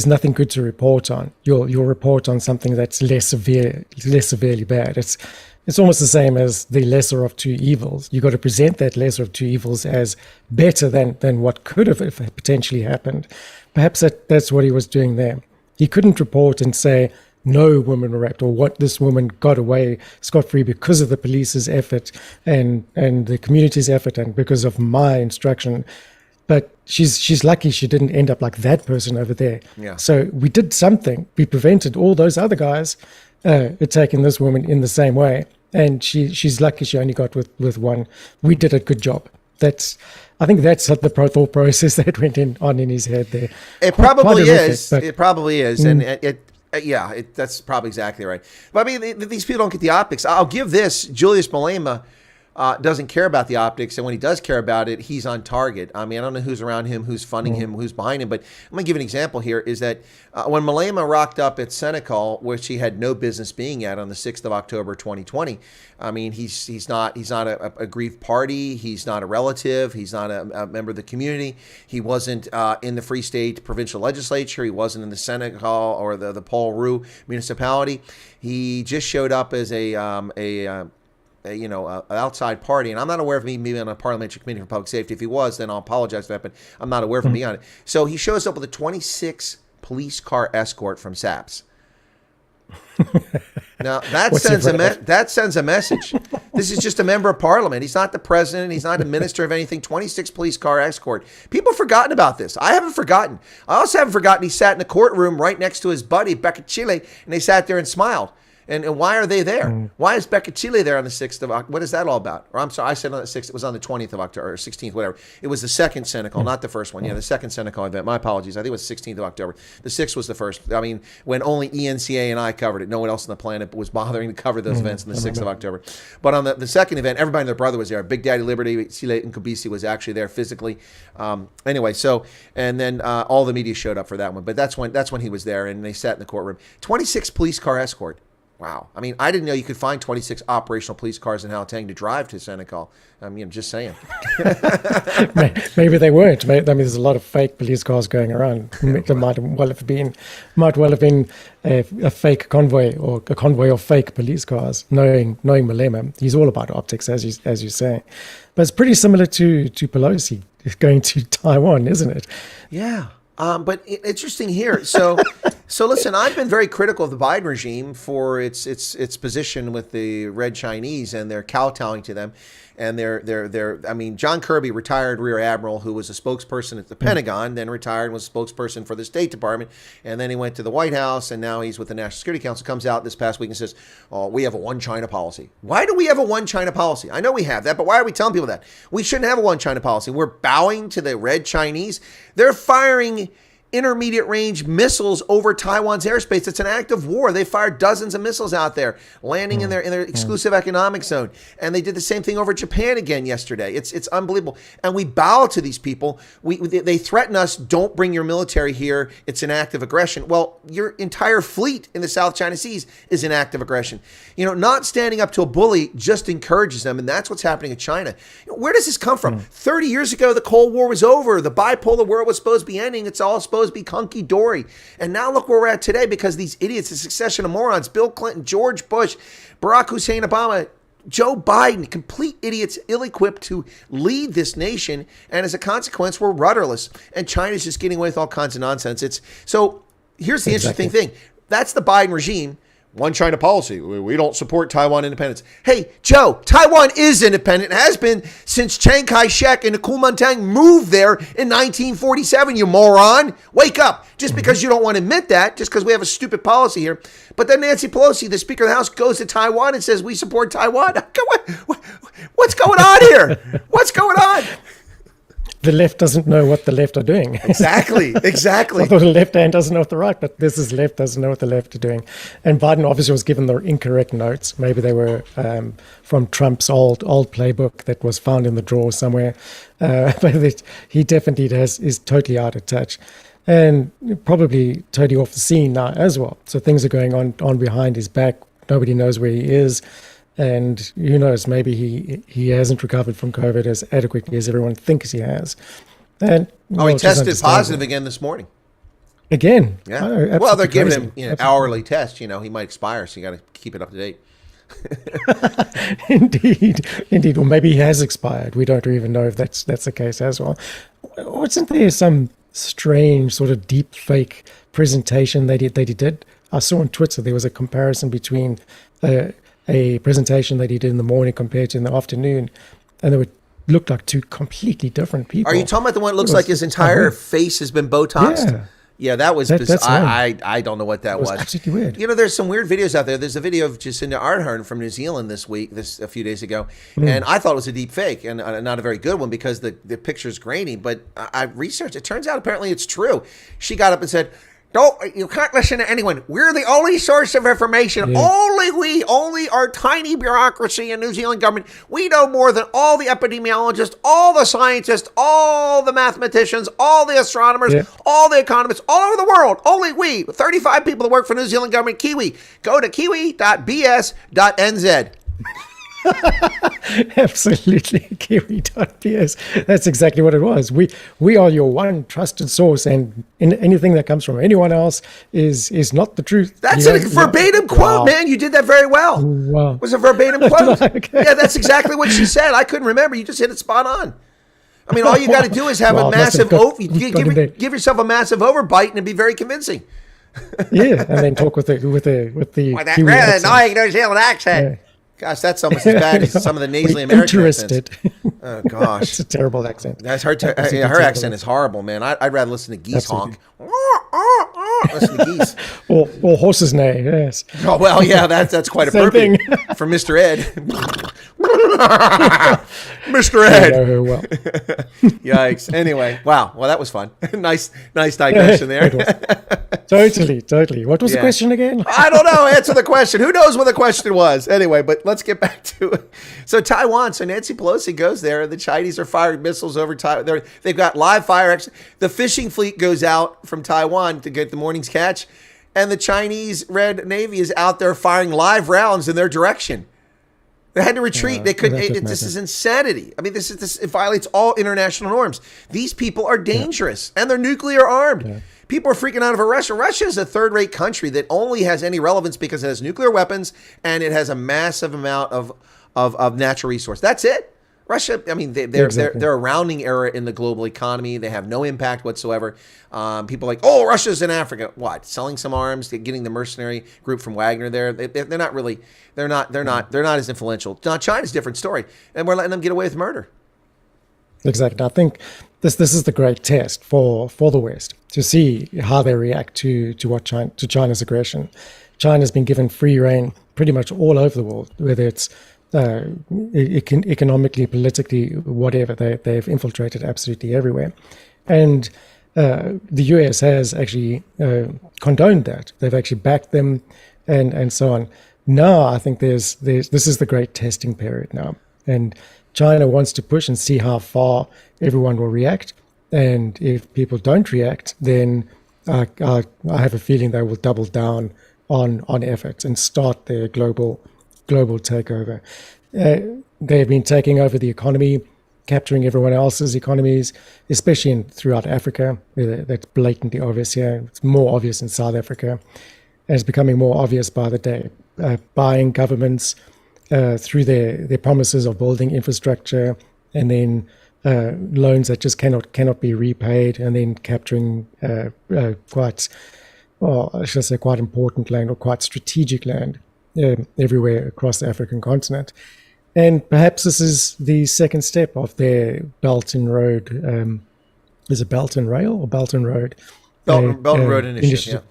nothing good to report on, you'll report on something that's less severely bad. It's almost the same as the lesser of two evils. You got to present that lesser of two evils as better than what could have potentially happened. Perhaps that's what he was doing there. He couldn't report and say no women were raped, or what this woman got away scot-free because of the police's effort and the community's effort and because of my instruction. But she's lucky she didn't end up like that person over there. Yeah. So we did something. We prevented all those other guys attacking this woman in the same way. And she's lucky she only got with one. We did a good job. I think that's the thought process that went on in his head there. It probably is. It probably is. And that's probably exactly right. But I mean, these people don't get the optics. I'll give this. Julius Malema doesn't care about the optics, and when he does care about it, he's on target. I mean, I don't know who's around him, who's funding him, who's behind him, but I'm going to give an example here, is that when Malema rocked up at Senegal, which he had no business being at on the 6th of October, 2020, I mean, he's not a aggrieved party, he's not a relative, he's not a member of the community, he wasn't in the Free State provincial legislature, he wasn't in the Senegal or the Paul Roux municipality. He just showed up as an outside party, and I'm not aware of me being on a parliamentary committee for public safety. If he was, then I'll apologize for that, but I'm not aware of him being on it. So he shows up with a 26 police car escort from SAPS. Now that sends a message. This is just a member of parliament. He's not the president. He's not a minister of anything. 26 police car escort. People have forgotten about this. I haven't forgotten. I also haven't forgotten he sat in the courtroom right next to his buddy Bekele, and they sat there and smiled. And why are they there? Why is Bekele there on the 6th of October? What is that all about? Or I'm sorry, I said on the 6th. It was on the 20th of October, or 16th, whatever. It was the second Senegal, not the first one. Yeah, the second Senegal event. My apologies. I think it was 16th of October. The 6th was the first. I mean, when only ENCA and I covered it. No one else on the planet was bothering to cover those events on the 6th of October. But on the second event, everybody and their brother was there. Big Daddy Liberty, Sile Nkubisi was actually there physically. Anyway, so, and then all the media showed up for that one. But that's when he was there, and they sat in the courtroom. 26 police car escort. Wow. I mean, I didn't know you could find 26 operational police cars in Gauteng to drive to Senegal. I mean, I'm just saying. Maybe they weren't. I mean, there's a lot of fake police cars going around. There might well have been a fake convoy or a convoy of fake police cars. Knowing Malema, he's all about optics, as you say. But it's pretty similar to Pelosi going to Taiwan, isn't it? Yeah. But interesting here. So listen, I've been very critical of the Biden regime for its position with the Red Chinese, and they're kowtowing to them. And I mean, John Kirby, retired Rear Admiral, who was a spokesperson at the Pentagon, then retired and was a spokesperson for the State Department. And then he went to the White House, and now he's with the National Security Council, comes out this past week and says, oh, we have a one China policy. Why do we have a one China policy? I know we have that, but why are we telling people that? We shouldn't have a one China policy. We're bowing to the Red Chinese. They're firing intermediate range missiles over Taiwan's airspace. It's an act of war. They fired dozens of missiles out there, landing in their exclusive economic zone. And they did the same thing over Japan again yesterday. It's unbelievable. And we bow to these people. They threaten us, don't bring your military here. It's an act of aggression. Well, your entire fleet in the South China Seas is an act of aggression. Not standing up to a bully just encourages them. And that's what's happening in China. Where does this come from? 30 years ago, the Cold War was over. The bipolar world was supposed to be ending. It's all supposed to be hunky-dory. And now look where we're at today because these idiots, a succession of morons, Bill Clinton, George Bush, Barack Hussein Obama, Joe Biden, complete idiots, ill-equipped to lead this nation. And as a consequence, we're rudderless. And China's just getting away with all kinds of nonsense. So here's the interesting thing. That's the Biden regime. One China policy. We don't support Taiwan independence. Hey, Joe, Taiwan is independent. It has been since Chiang Kai-shek and the Kuomintang moved there in 1947, you moron. Wake up. Just because you don't want to admit that, just because we have a stupid policy here. But then Nancy Pelosi, the Speaker of the House, goes to Taiwan and says, we support Taiwan. What's going on here? What's going on? The left doesn't know what the left are doing. Exactly. I thought the left hand doesn't know what the right, but this is left doesn't know what the left are doing. And Biden obviously was given the incorrect notes. Maybe they were from Trump's old playbook that was found in the drawer somewhere. But he definitely is totally out of touch. And probably totally off the scene now as well. So things are going on behind his back. Nobody knows where he is. And who knows, maybe he hasn't recovered from COVID as adequately as everyone thinks he has. And he tested positive again this morning. Again? Yeah. Well, they're giving him hourly tests. He might expire, so you got to keep it up to date. Indeed. Or maybe he has expired. We don't even know if that's the case as well. Wasn't there some strange sort of deep fake presentation they did? I saw on Twitter there was a comparison between a presentation that he did in the morning compared to in the afternoon, and they looked like two completely different people. Are you talking about the one that looks like his entire face has been Botoxed? Yeah, that was bizarre. I don't know what that was. Absolutely weird. There's some weird videos out there. There's a video of Jacinda Ardern from New Zealand a few days ago, and I thought it was a deep fake and not a very good one because the picture's grainy. But I researched. It turns out apparently it's true. She got up and said, you can't listen to anyone. We're the only source of information. Yeah. Only our tiny bureaucracy in New Zealand government. We know more than all the epidemiologists, all the scientists, all the mathematicians, all the astronomers, all the economists, all over the world. Only we, 35 people that work for New Zealand government, Kiwi. Go to kiwi.bs.nz. Absolutely, Kiwi.ps. That's exactly what it was. We are your one trusted source, and anything that comes from anyone else is not the truth. That's a verbatim quote, man. You did that very well. Wow. It was a verbatim quote. Okay. Yeah, that's exactly what she said. I couldn't remember. You just hit it spot on. I mean, all you got to do is have a massive give yourself a massive overbite, and it'd be very convincing. Yeah, and then talk with the that really annoying New Zealand accent. Yeah. Gosh, that's almost as bad as some of the nasally American accents. Oh, gosh. It's a terrible accent. That's her accent is horrible, man. I'd rather listen to geese honk. Listen to geese. Or horses neigh, yes. Oh, well, yeah, that's quite appropriate for Mr. Ed. Mr. Ed. I know her well. Yikes. Anyway, wow. Well, that was fun. Nice digression there. Totally. What was the question again? I don't know. Answer the question. Who knows what the question was? Anyway, but let's get back to it. So Taiwan. So Nancy Pelosi goes there. The Chinese are firing missiles over Taiwan. They've got live fire. The fishing fleet goes out from Taiwan to get the morning's catch. And the Chinese Red Navy is out there firing live rounds in their direction. They had to retreat. They couldn't. This is insanity. I mean, it violates all international norms. These people are dangerous, and they're nuclear armed. Yeah. People are freaking out over Russia. Russia is a third-rate country that only has any relevance because it has nuclear weapons and it has a massive amount of natural resource. That's it. Russia, I mean, they're a rounding error in the global economy. They have no impact whatsoever. People are like, oh, Russia's in Africa. What? Selling some arms, getting the mercenary group from Wagner there. They're not really. They're not as influential. Now, China's a different story, and we're letting them get away with murder. Exactly. I think this is the great test for the West to see how they react to China's aggression. China's been given free rein pretty much all over the world, whether it's economically, politically, whatever. They've infiltrated absolutely everywhere. And the US has actually condoned that. They've actually backed them, and so on. Now I think this is the great testing period now, and China wants to push and see how far everyone will react. And if people don't react, then I have a feeling they will double down on efforts and start their global takeover. They've been taking over the economy, capturing everyone else's economies, especially throughout Africa. That's blatantly obvious here. It's more obvious in South Africa. And it's becoming more obvious by the day. Buying governments through their promises of building infrastructure, and then loans that just cannot be repaid, and then capturing quite important land, or quite strategic land everywhere across the African continent. And perhaps this is the second step of their Belt and Road. Is it Belt and Rail or Belt and Road? Belt and Road Initiative.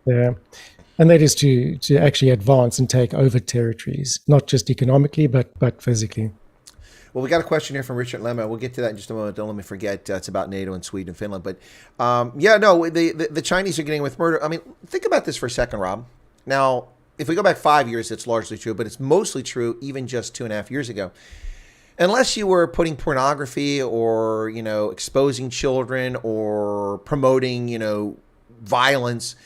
Yeah. And that is to actually advance and take over territories, not just economically, but physically. Well, we got a question here from Richard Lemma. We'll get to that in just a moment. Don't let me forget. It's about NATO and Sweden and Finland. But the Chinese are getting with murder. I mean, think about this for a second, Rob. Now, if we go back 5 years, it's largely true, but it's mostly true even just 2.5 years ago. Unless you were putting pornography or, exposing children or promoting, violence,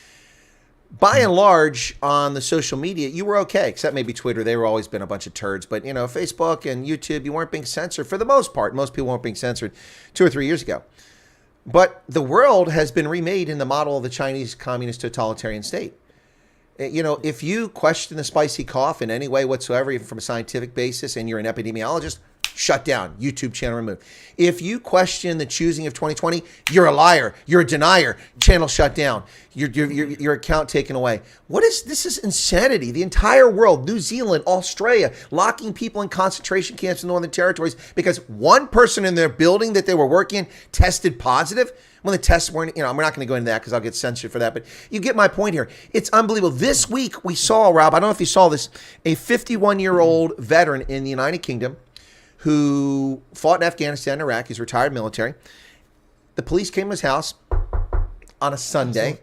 by and large, on the social media, you were okay, except maybe Twitter. They were always been a bunch of turds. But, Facebook and YouTube, you weren't being censored for the most part. Most people weren't being censored 2 or 3 years ago. But the world has been remade in the model of the Chinese communist totalitarian state. If you question the spicy cough in any way whatsoever, even from a scientific basis, and you're an epidemiologist, shut down, YouTube channel removed. If you question the choosing of 2020, you're a liar, you're a denier, channel shut down, your account taken away. This is insanity. The entire world, New Zealand, Australia, locking people in concentration camps in Northern Territories because one person in their building that they were working in tested positive when the tests weren't, we're not going to go into that because I'll get censored for that, but you get my point here. It's unbelievable. This week we saw, Rob, I don't know if you saw this, a 51-year-old veteran in the United Kingdom who fought in Afghanistan and Iraq. He's retired military. The police came to his house on a Sunday.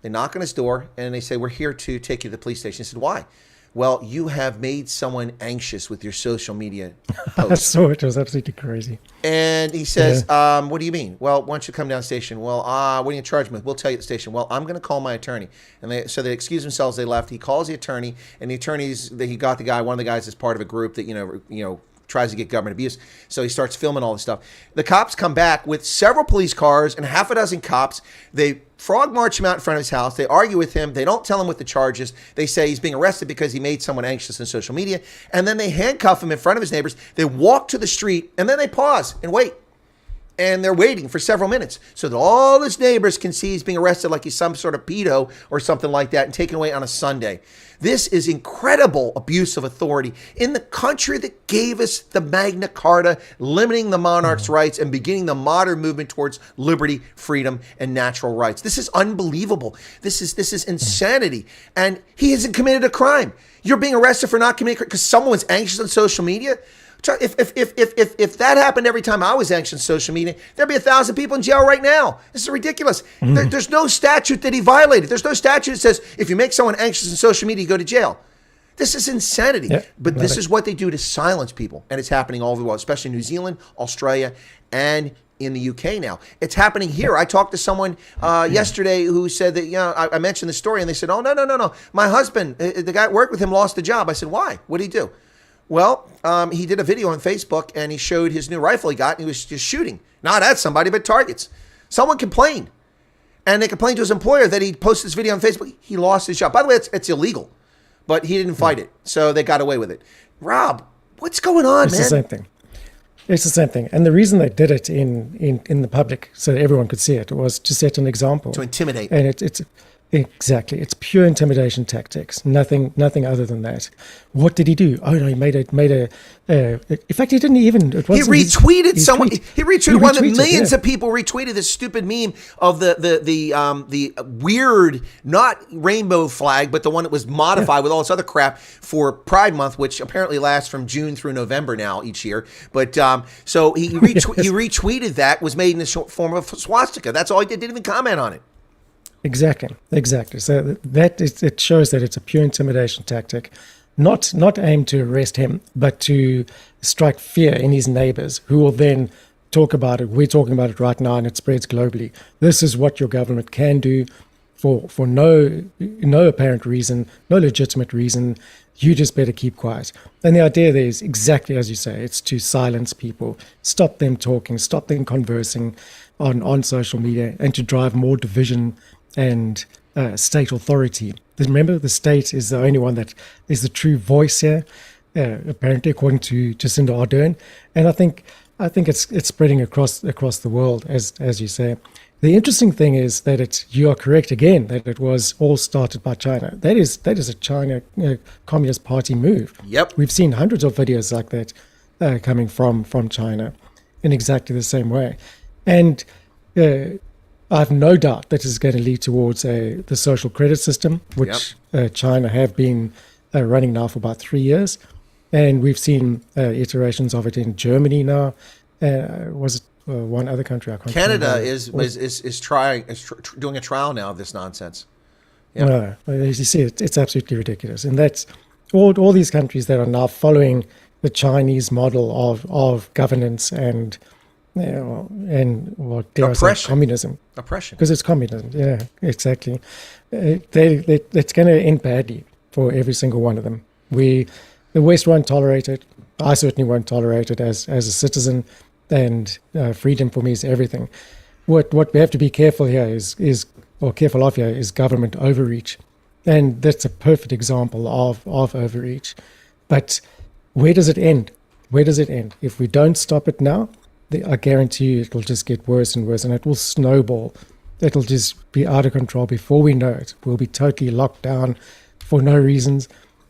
They knock on his door and they say, "We're here to take you to the police station." He said, "Why?" "Well, you have made someone anxious with your social media posts." I saw it. It was absolutely crazy. And he says, "What do you mean?" "Well, why don't you come down to the station?" "Well, what are you charged with?" "We'll tell you at the station." "Well, I'm going to call my attorney." And so they excuse themselves. They left. He calls the attorney, and the attorneys that he got one of the guys is part of a group that tries to get government abuse. So he starts filming all this stuff. The cops come back with several police cars and half a dozen cops. They frog march him out in front of his house. They argue with him. They don't tell him what the charge is. They say he's being arrested because he made someone anxious on social media. And then they handcuff him in front of his neighbors. They walk to the street and then they pause and wait. And they're waiting for several minutes so that all his neighbors can see he's being arrested like he's some sort of pedo or something like that and taken away on a Sunday. This is incredible abuse of authority in the country that gave us the Magna Carta, limiting the monarch's rights and beginning the modern movement towards liberty, freedom, and natural rights. This is unbelievable. This is insanity. And he hasn't committed a crime. You're being arrested for not committing a crime because someone was anxious on social media? If that happened every time I was anxious on social media, there'd be 1,000 people in jail right now. This is ridiculous. There's no statute that he violated. There's no statute that says if you make someone anxious on social media, you go to jail. This is insanity. Yeah, but this is what they do to silence people. And it's happening all over the world, especially in New Zealand, Australia, and in the UK now. It's happening here. I talked to someone yesterday who said that, I mentioned the story, and they said, "Oh, no. My husband, the guy that worked with him, lost the job." I said, "Why? What did he do?" "Well, he did a video on Facebook and he showed his new rifle he got and he was just shooting. Not at somebody, but targets. Someone complained. And they complained to his employer that he posted this video on Facebook. He lost his job. By the way, it's illegal. But he didn't fight it. So they got away with it." Rob, what's going on, man? It's the same thing. It's the same thing. And the reason they did it in the public so that everyone could see it was to set an example. To intimidate. And Exactly. It's pure intimidation tactics. Nothing other than that. What did he do? Oh no, he made a in fact, he didn't even, it He wasn't retweeted his someone. tweet. He retweeted one that millions yeah. of people retweeted this stupid meme of the weird, not rainbow flag, but the one that was modified with all this other crap for Pride Month, which apparently lasts from June through November now each year. But so he retweeted that, was made in the form of a swastika. That's all he did. Didn't even comment on it. Exactly. So it shows that it's a pure intimidation tactic, not aimed to arrest him, but to strike fear in his neighbors, who will then talk about it. We're talking about it right now, and it spreads globally. This is what your government can do for no apparent reason, no legitimate reason. You just better keep quiet. And the idea there is exactly as you say. It's to silence people, stop them talking, stop them conversing on social media, and to drive more division and state authority. Remember, the state is the only one that is the true voice here, apparently, according to Jacinda Ardern. And I think it's spreading across the world, as you say. The interesting thing is that you are correct again, that it was all started by China. That is a China Communist Party move. Yep. We've seen hundreds of videos like that coming from China in exactly the same way. And I have no doubt that is going to lead towards the social credit system, which China have been running now for about 3 years. And we've seen iterations of it in Germany now. Was it one other country? I can't Canada remember. is doing a trial now of this nonsense. Yeah. No, as you see, it's absolutely ridiculous. And that's all these countries that are now following the Chinese model of governance and what dare I say, communism. Oppression. Because it's communism. Yeah, exactly. It's going to end badly for every single one of them. The West won't tolerate it. I certainly won't tolerate it as a citizen. And freedom for me is everything. What we have to be careful here is government overreach, and that's a perfect example of overreach. But where does it end? If we don't stop it now, I guarantee you it will just get worse and worse, and it will snowball. It'll just be out of control before we know it. We'll be totally locked down for no reasons.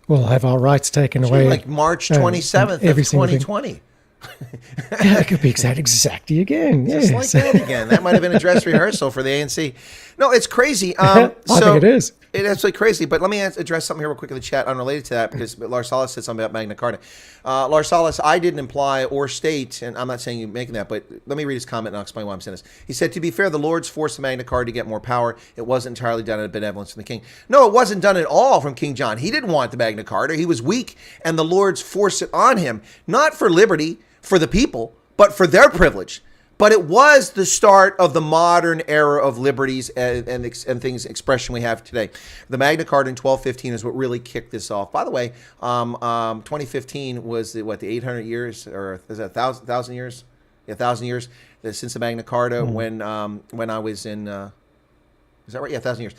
We'll have our rights taken away. Like March 27th of 2020. Yeah, it could be exactly again. Just like that again. That might have been a dress rehearsal for the ANC. No, it's crazy. I think it is. It's absolutely crazy. But let me address something here real quick in the chat unrelated to that, because Lars Salas said something about Magna Carta. Lars Salas, I didn't imply or state, and I'm not saying you're making that, but let me read his comment and I'll explain why I'm saying this. He said, to be fair, the Lords forced the Magna Carta to get more power. It wasn't entirely done out of benevolence from the king. No, it wasn't done at all from King John. He didn't want the Magna Carta. He was weak, and the Lords forced it on him, not for liberty, for the people, but for their privilege. But it was the start of the modern era of liberties and things, expression we have today. The Magna Carta in 1215 is what really kicked this off. By the way, 2015 was the 800 years, or is that 1,000 years? Yeah, 1,000 years since the Magna Carta. When I was in, is that right? Yeah, 1,000 years.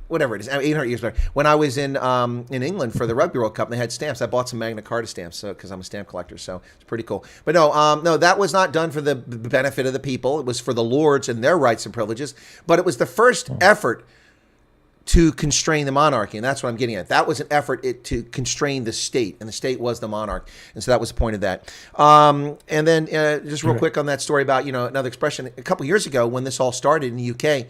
Whatever it is, 800 years later. When I was in England for the Rugby World Cup, and they had stamps. I bought some Magna Carta stamps because I'm a stamp collector, so it's pretty cool. But no, that was not done for the benefit of the people. It was for the lords and their rights and privileges. But it was the first effort to constrain the monarchy, and that's what I'm getting at. That was an effort to constrain the state, and the state was the monarch, and so that was the point of that. And then just real quick on that story about another expression. A couple years ago, when this all started in the UK,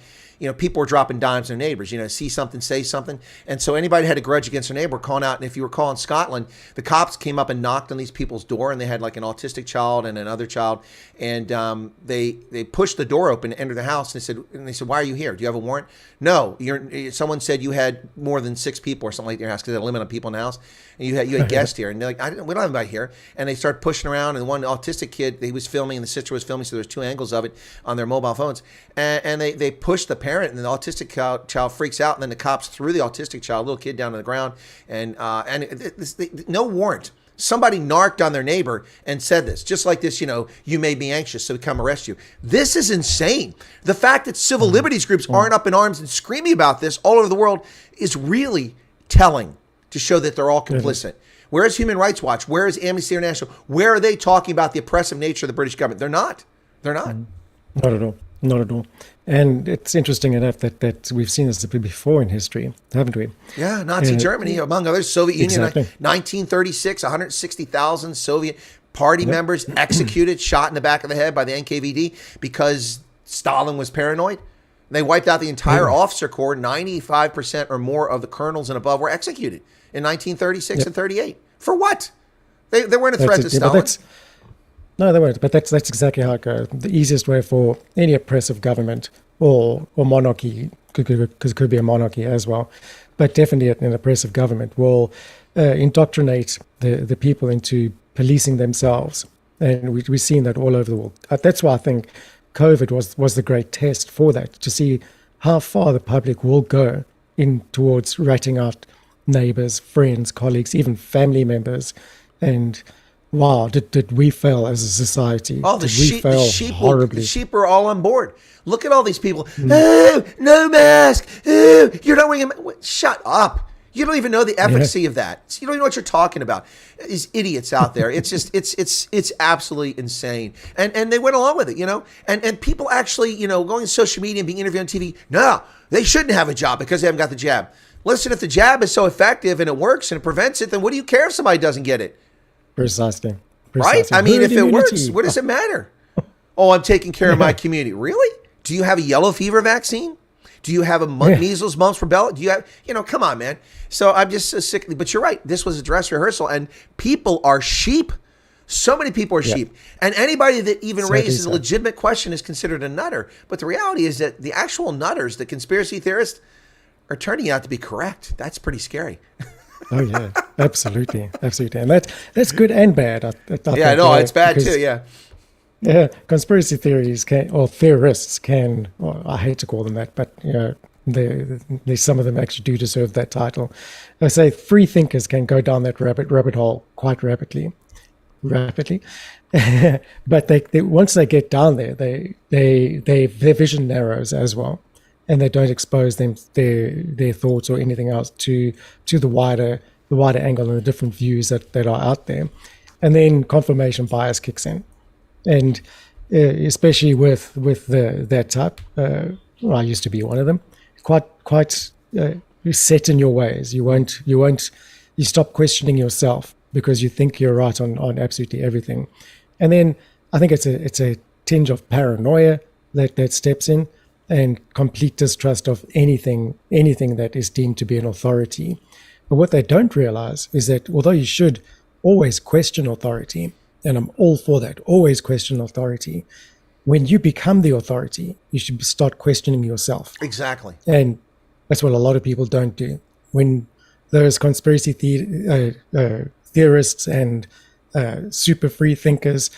people were dropping dimes on their neighbors, see something, say something. And so anybody had a grudge against their neighbor calling out. And if you recall in Scotland, the cops came up and knocked on these people's door, and they had like an autistic child and another child. And they pushed the door open to enter the house. And they said, why are you here? Do you have a warrant? No, someone said you had more than 6 people or something like that in your house, because they had a limit on people in the house. And you had guests here. And they're like, we don't have anybody here. And they started pushing around. And one autistic kid, he was filming, and the sister was filming. So there's 2 angles of it on their mobile phones. And they pushed the parent, and the autistic child freaks out, and then the cops threw the autistic child, little kid, down to the ground, and no warrant. Somebody narked on their neighbor and said this, just like this, you made me anxious, so we come arrest you. This is insane. The fact that civil liberties groups aren't up in arms and screaming about this all over the world is really telling, to show that they're all complicit. Where is Human Rights Watch? Where is Amnesty International? Where are they talking about the oppressive nature of the British government? They're not. Not at all. Not at all. And it's interesting enough that we've seen this before in history, haven't we? Yeah, Nazi Germany, among others, Soviet Union, Exactly. 1936, 160,000 Soviet party members executed, shot in the back of the head by the NKVD because Stalin was paranoid. They wiped out the entire officer corps. 95% or more of the colonels and above were executed in 1936 and 38. For what? They weren't a threat to Stalin. No, they weren't. But that's exactly how it goes. The easiest way for any oppressive government or monarchy, because it could be a monarchy as well, but definitely an oppressive government will indoctrinate the people into policing themselves. And we've seen that all over the world. That's why I think COVID was the great test for that, to see how far the public will go in towards ratting out neighbors, friends, colleagues, even family members. And wow, did we fail as a society? Oh, the sheep horribly? The sheep are all on board. Look at all these people. Oh, no mask. Oh, you're not wearing a mask. Shut up. You don't even know the efficacy of that. You don't even know what you're talking about. These idiots out there. It's just, it's absolutely insane. And they went along with it, you know? And people actually, you know, going to social media and being interviewed on TV, no, they shouldn't have a job because they haven't got the jab. Listen, if the jab is so effective and it works and it prevents it, then what do you care if somebody doesn't get it? Precisely. Right? I mean, if it works, what does it matter? Oh, I'm taking care of my community. Really? Do you have a yellow fever vaccine? Do you have a measles, mumps, rubella? Do you have, you know, come on, man. So I'm just so sick. But you're right. This was a dress rehearsal and people are sheep. So many people are sheep. And anybody that even raises a legitimate question is considered a nutter. But the reality is that the actual nutters, the conspiracy theorists, are turning out to be correct. That's pretty scary. Oh yeah, absolutely. And that's good and bad. I think, it's bad too. Yeah, conspiracy theories theorists can. Well, I hate to call them that, but you know, they some of them actually do deserve that title. I say free thinkers can go down that rabbit hole quite rapidly. But they once they get down there, their vision narrows as well. And they don't expose their thoughts or anything else to the wider angle and the different views that are out there. And then confirmation bias kicks in. And especially with that type, I used to be one of them, quite set in your ways. You stop questioning yourself because you think you're right on absolutely everything. And then I think it's a tinge of paranoia that steps in, and complete distrust of anything that is deemed to be an authority. But what they don't realize is that although you should always question authority, and I'm all for that, always question authority, when you become the authority, you should start questioning yourself. Exactly. And that's what a lot of people don't do. When those conspiracy theorists and super free thinkers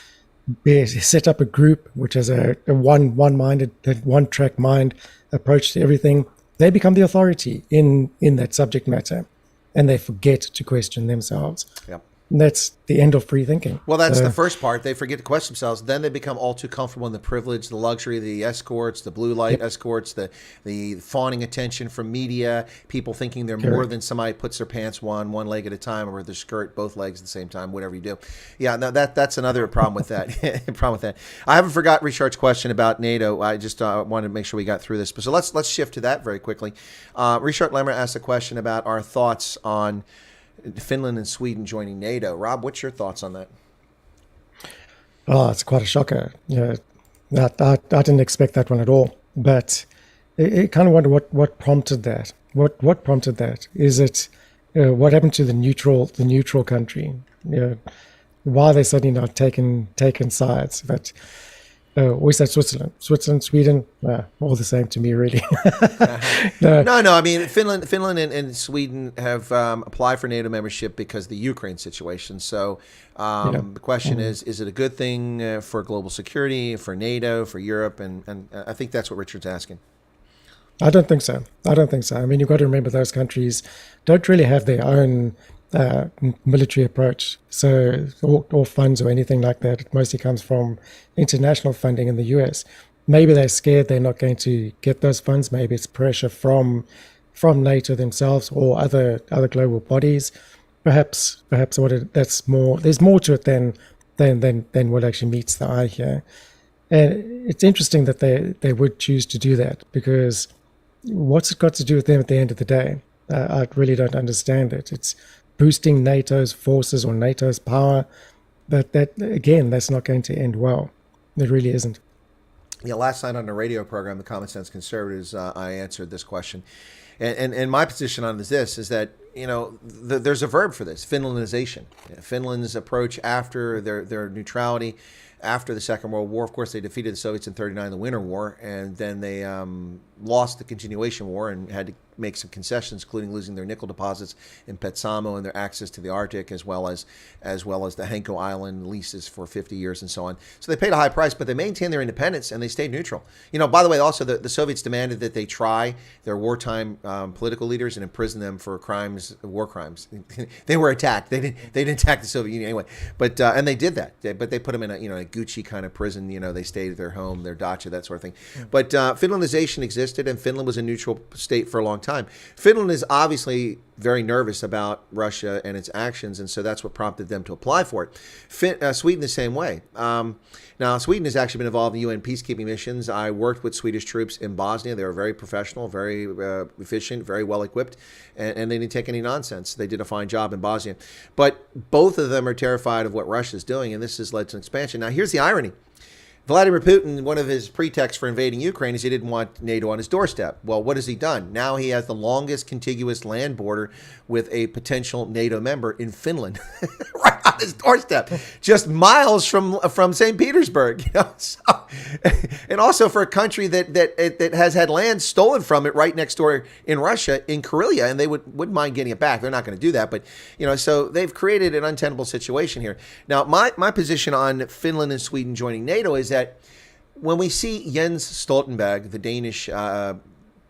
set up a group which has a one-minded, one-track mind approach to everything, they become the authority in that subject matter, and they forget to question themselves. Yep. And that's the end of free thinking. Well, that's the first part. They forget to question themselves. Then they become all too comfortable in the privilege, the luxury, the escorts, the blue light escorts, the fawning attention from media, people thinking they're more than somebody puts their pants one leg at a time, or their skirt both legs at the same time, whatever you do. Yeah, no, that's another problem with that. I haven't forgot Richard's question about NATO. I just wanted to make sure we got through this. So let's shift to that very quickly. Richard Lemmer asked a question about our thoughts on Finland and Sweden joining NATO. Rob, what's your thoughts on that? Oh, it's quite a shocker. Yeah, I didn't expect that one at all. But it kind of wonder what prompted that. What prompted that? Is it what happened to the neutral country? Why are they suddenly not taking sides? But we said Switzerland, Sweden, all the same to me, really. No. I mean, Finland and Sweden have applied for NATO membership because of the Ukraine situation. So the question is it a good thing for global security, for NATO, for Europe? And I think that's what Richard's asking. I don't think so. I mean, you've got to remember those countries don't really have their own military approach, so or funds or anything like that. It mostly comes from international funding in the US. Maybe they're scared they're not going to get those funds. Maybe it's pressure from NATO themselves or other global bodies. Perhaps that's more. There's more to it than what actually meets the eye here. And it's interesting that they would choose to do that, because what's it got to do with them at the end of the day? I really don't understand it. It's boosting NATO's forces or NATO's power, but that, again, that's not going to end well. It really isn't. Yeah, last night on the radio program, the Common Sense Conservatives, I answered this question. And my position on this is that, there's a verb for this, Finlandization. Finland's approach after their neutrality, after the Second World War. Of course, they defeated the Soviets in 1939, the Winter War, and then they lost the Continuation War and had to make some concessions, including losing their nickel deposits in Petsamo and their access to the Arctic, as well as the Henko Island leases for 50 years and so on. So they paid a high price, but they maintained their independence and they stayed neutral. By the way, also the Soviets demanded that they try their wartime political leaders and imprison them for war crimes. They were attacked. They didn't attack the Soviet Union anyway, but and they did that. But they put them in a Gucci kind of prison. They stayed at their home, their dacha, that sort of thing. But Finlandization existed, and Finland was a neutral state for a long time. Finland is obviously very nervous about Russia and its actions, and so that's what prompted them to apply for it. Sweden the same way. Now, Sweden has actually been involved in UN peacekeeping missions. I worked with Swedish troops in Bosnia. They were very professional, very efficient, very well equipped, and they didn't take any nonsense. They did a fine job in Bosnia. But both of them are terrified of what Russia's doing, and this has led to an expansion. Now, here's the irony. Vladimir Putin, one of his pretexts for invading Ukraine is he didn't want NATO on his doorstep. Well, what has he done? Now he has the longest contiguous land border with a potential NATO member in Finland, right on his doorstep, just miles from St. Petersburg. So, and also for a country that has had land stolen from it right next door in Russia, in Karelia, and they wouldn't mind getting it back. They're not going to do that, but so they've created an untenable situation here. Now, my position on Finland and Sweden joining NATO is that when we see Jens Stoltenberg, the Danish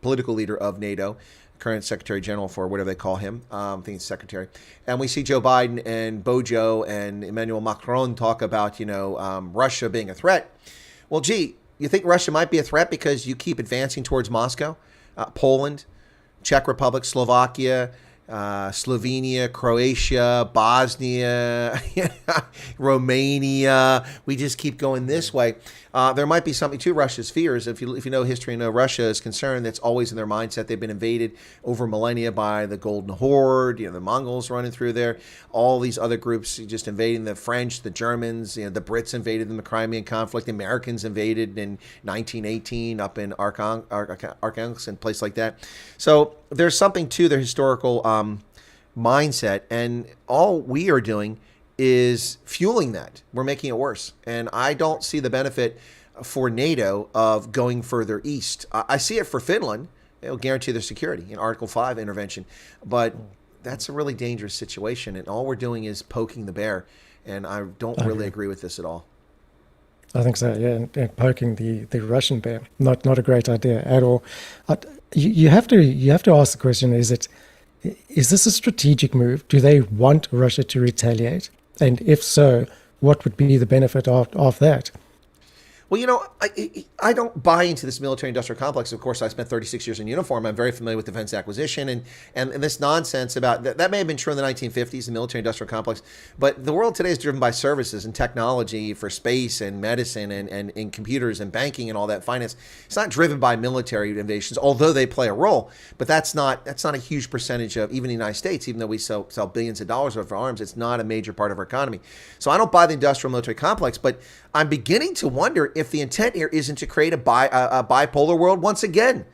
political leader of NATO, current Secretary General for whatever they call him, I think it's Secretary, and we see Joe Biden and Bojo and Emmanuel Macron talk about, Russia being a threat. Well, gee, you think Russia might be a threat because you keep advancing towards Moscow, Poland, Czech Republic, Slovakia, Slovenia, Croatia, Bosnia, Romania. We just keep going this way. There might be something to Russia's fears. If you know history and know Russia is concerned, that's always in their mindset. They've been invaded over millennia by the Golden Horde, the Mongols running through there, all these other groups just invading, the French, the Germans, the Brits invaded in the Crimean conflict, the Americans invaded in 1918 up in Arkhangelsk and place like that. So there's something to their historical mindset, and all we are doing is fueling that. We're making it worse. And I don't see the benefit for NATO of going further east. I see it for Finland. It'll guarantee their security in Article 5 intervention. But that's a really dangerous situation. And all we're doing is poking the bear. And I don't really agree with this at all. I think so, yeah. And poking the Russian bear, not a great idea at all. You have to ask the question, is this a strategic move? Do they want Russia to retaliate? And if so, what would be the benefit of that? Well, I don't buy into this military-industrial complex. Of course, I spent 36 years in uniform. I'm very familiar with defense acquisition and this nonsense about that may have been true in the 1950s, the military-industrial complex. But the world today is driven by services and technology for space and medicine and computers and banking and all that, finance. It's not driven by military invasions, although they play a role. But that's not a huge percentage of even the United States. Even though we sell billions of dollars worth of arms, it's not a major part of our economy. So I don't buy the industrial military complex, but I'm beginning to wonder if the intent here isn't to create a bipolar world once again,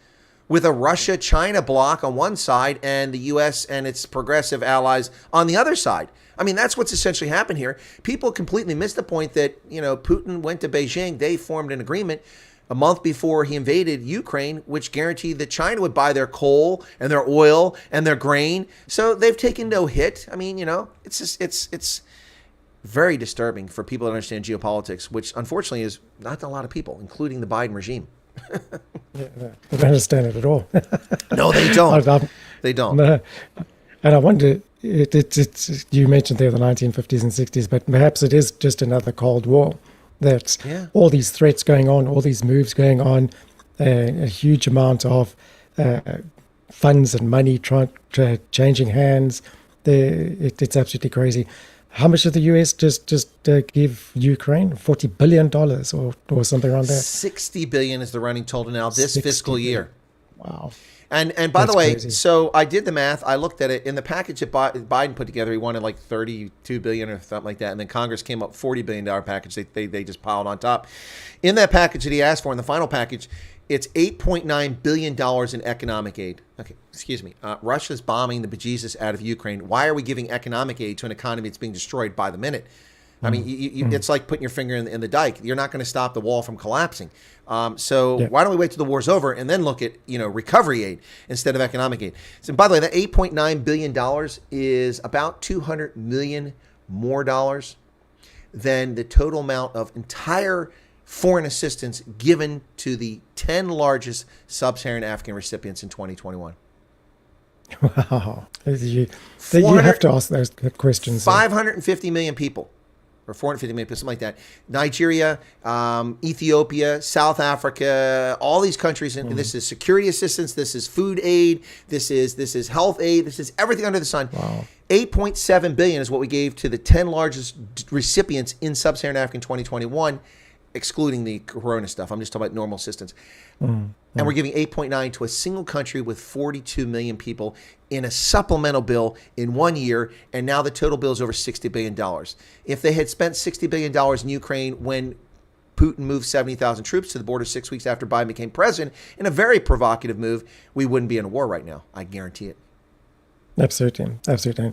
with a Russia-China bloc on one side and the U.S. and its progressive allies on the other side. I mean, that's what's essentially happened here. People completely missed the point that, Putin went to Beijing. They formed an agreement a month before he invaded Ukraine, which guaranteed that China would buy their coal and their oil and their grain. So they've taken no hit. I mean, it's very disturbing for people that understand geopolitics, which unfortunately is not a lot of people, including the Biden regime. They don't understand it at all. No, they don't. They don't. No. And I wonder, you mentioned there the 1950s and 60s, but perhaps it is just another Cold War. That all these threats going on, all these moves going on, a huge amount of funds and money changing hands. It's absolutely crazy. how much did the US just give Ukraine? $40 billion or something around there. 60 billion is the running total now this fiscal year. Wow. And by the way, crazy. so I did the math. I looked at it in the package that Biden put together. He wanted like 32 billion or something like that, and then Congress came up $40 billion package. They just piled on top. In that package that he asked for, in the final package, it's $8.9 billion in economic aid. Okay, excuse me. Russia's bombing the bejesus out of Ukraine. Why are we giving economic aid to an economy that's being destroyed by the minute? I mean, it's like putting your finger in the dike. You're not going to stop the wall from collapsing. So why don't we wait till the war's over and then look at recovery aid instead of economic aid? So by the way, that $8.9 billion is about $200 million more dollars than the total amount of entire foreign assistance given to the 10 largest sub-Saharan African recipients in 2021. Wow. You have to ask those questions. 550 million people. Or 450 million, something like that. Nigeria, Ethiopia, South Africa, all these countries. And this is security assistance. This is food aid. This is health aid. This is everything under the sun. Wow. 8.7 billion is what we gave to the 10 largest recipients in sub-Saharan Africa in 2021, excluding the corona stuff. I'm just talking about normal assistance. And we're giving 8.9 to a single country with 42 million people in a supplemental bill in 1 year. And now the total bill is over $60 billion. If they had spent $60 billion in Ukraine when Putin moved 70,000 troops to the border 6 weeks after Biden became president, in a very provocative move, we wouldn't be in a war right now. I guarantee it. Absolutely. Absolutely.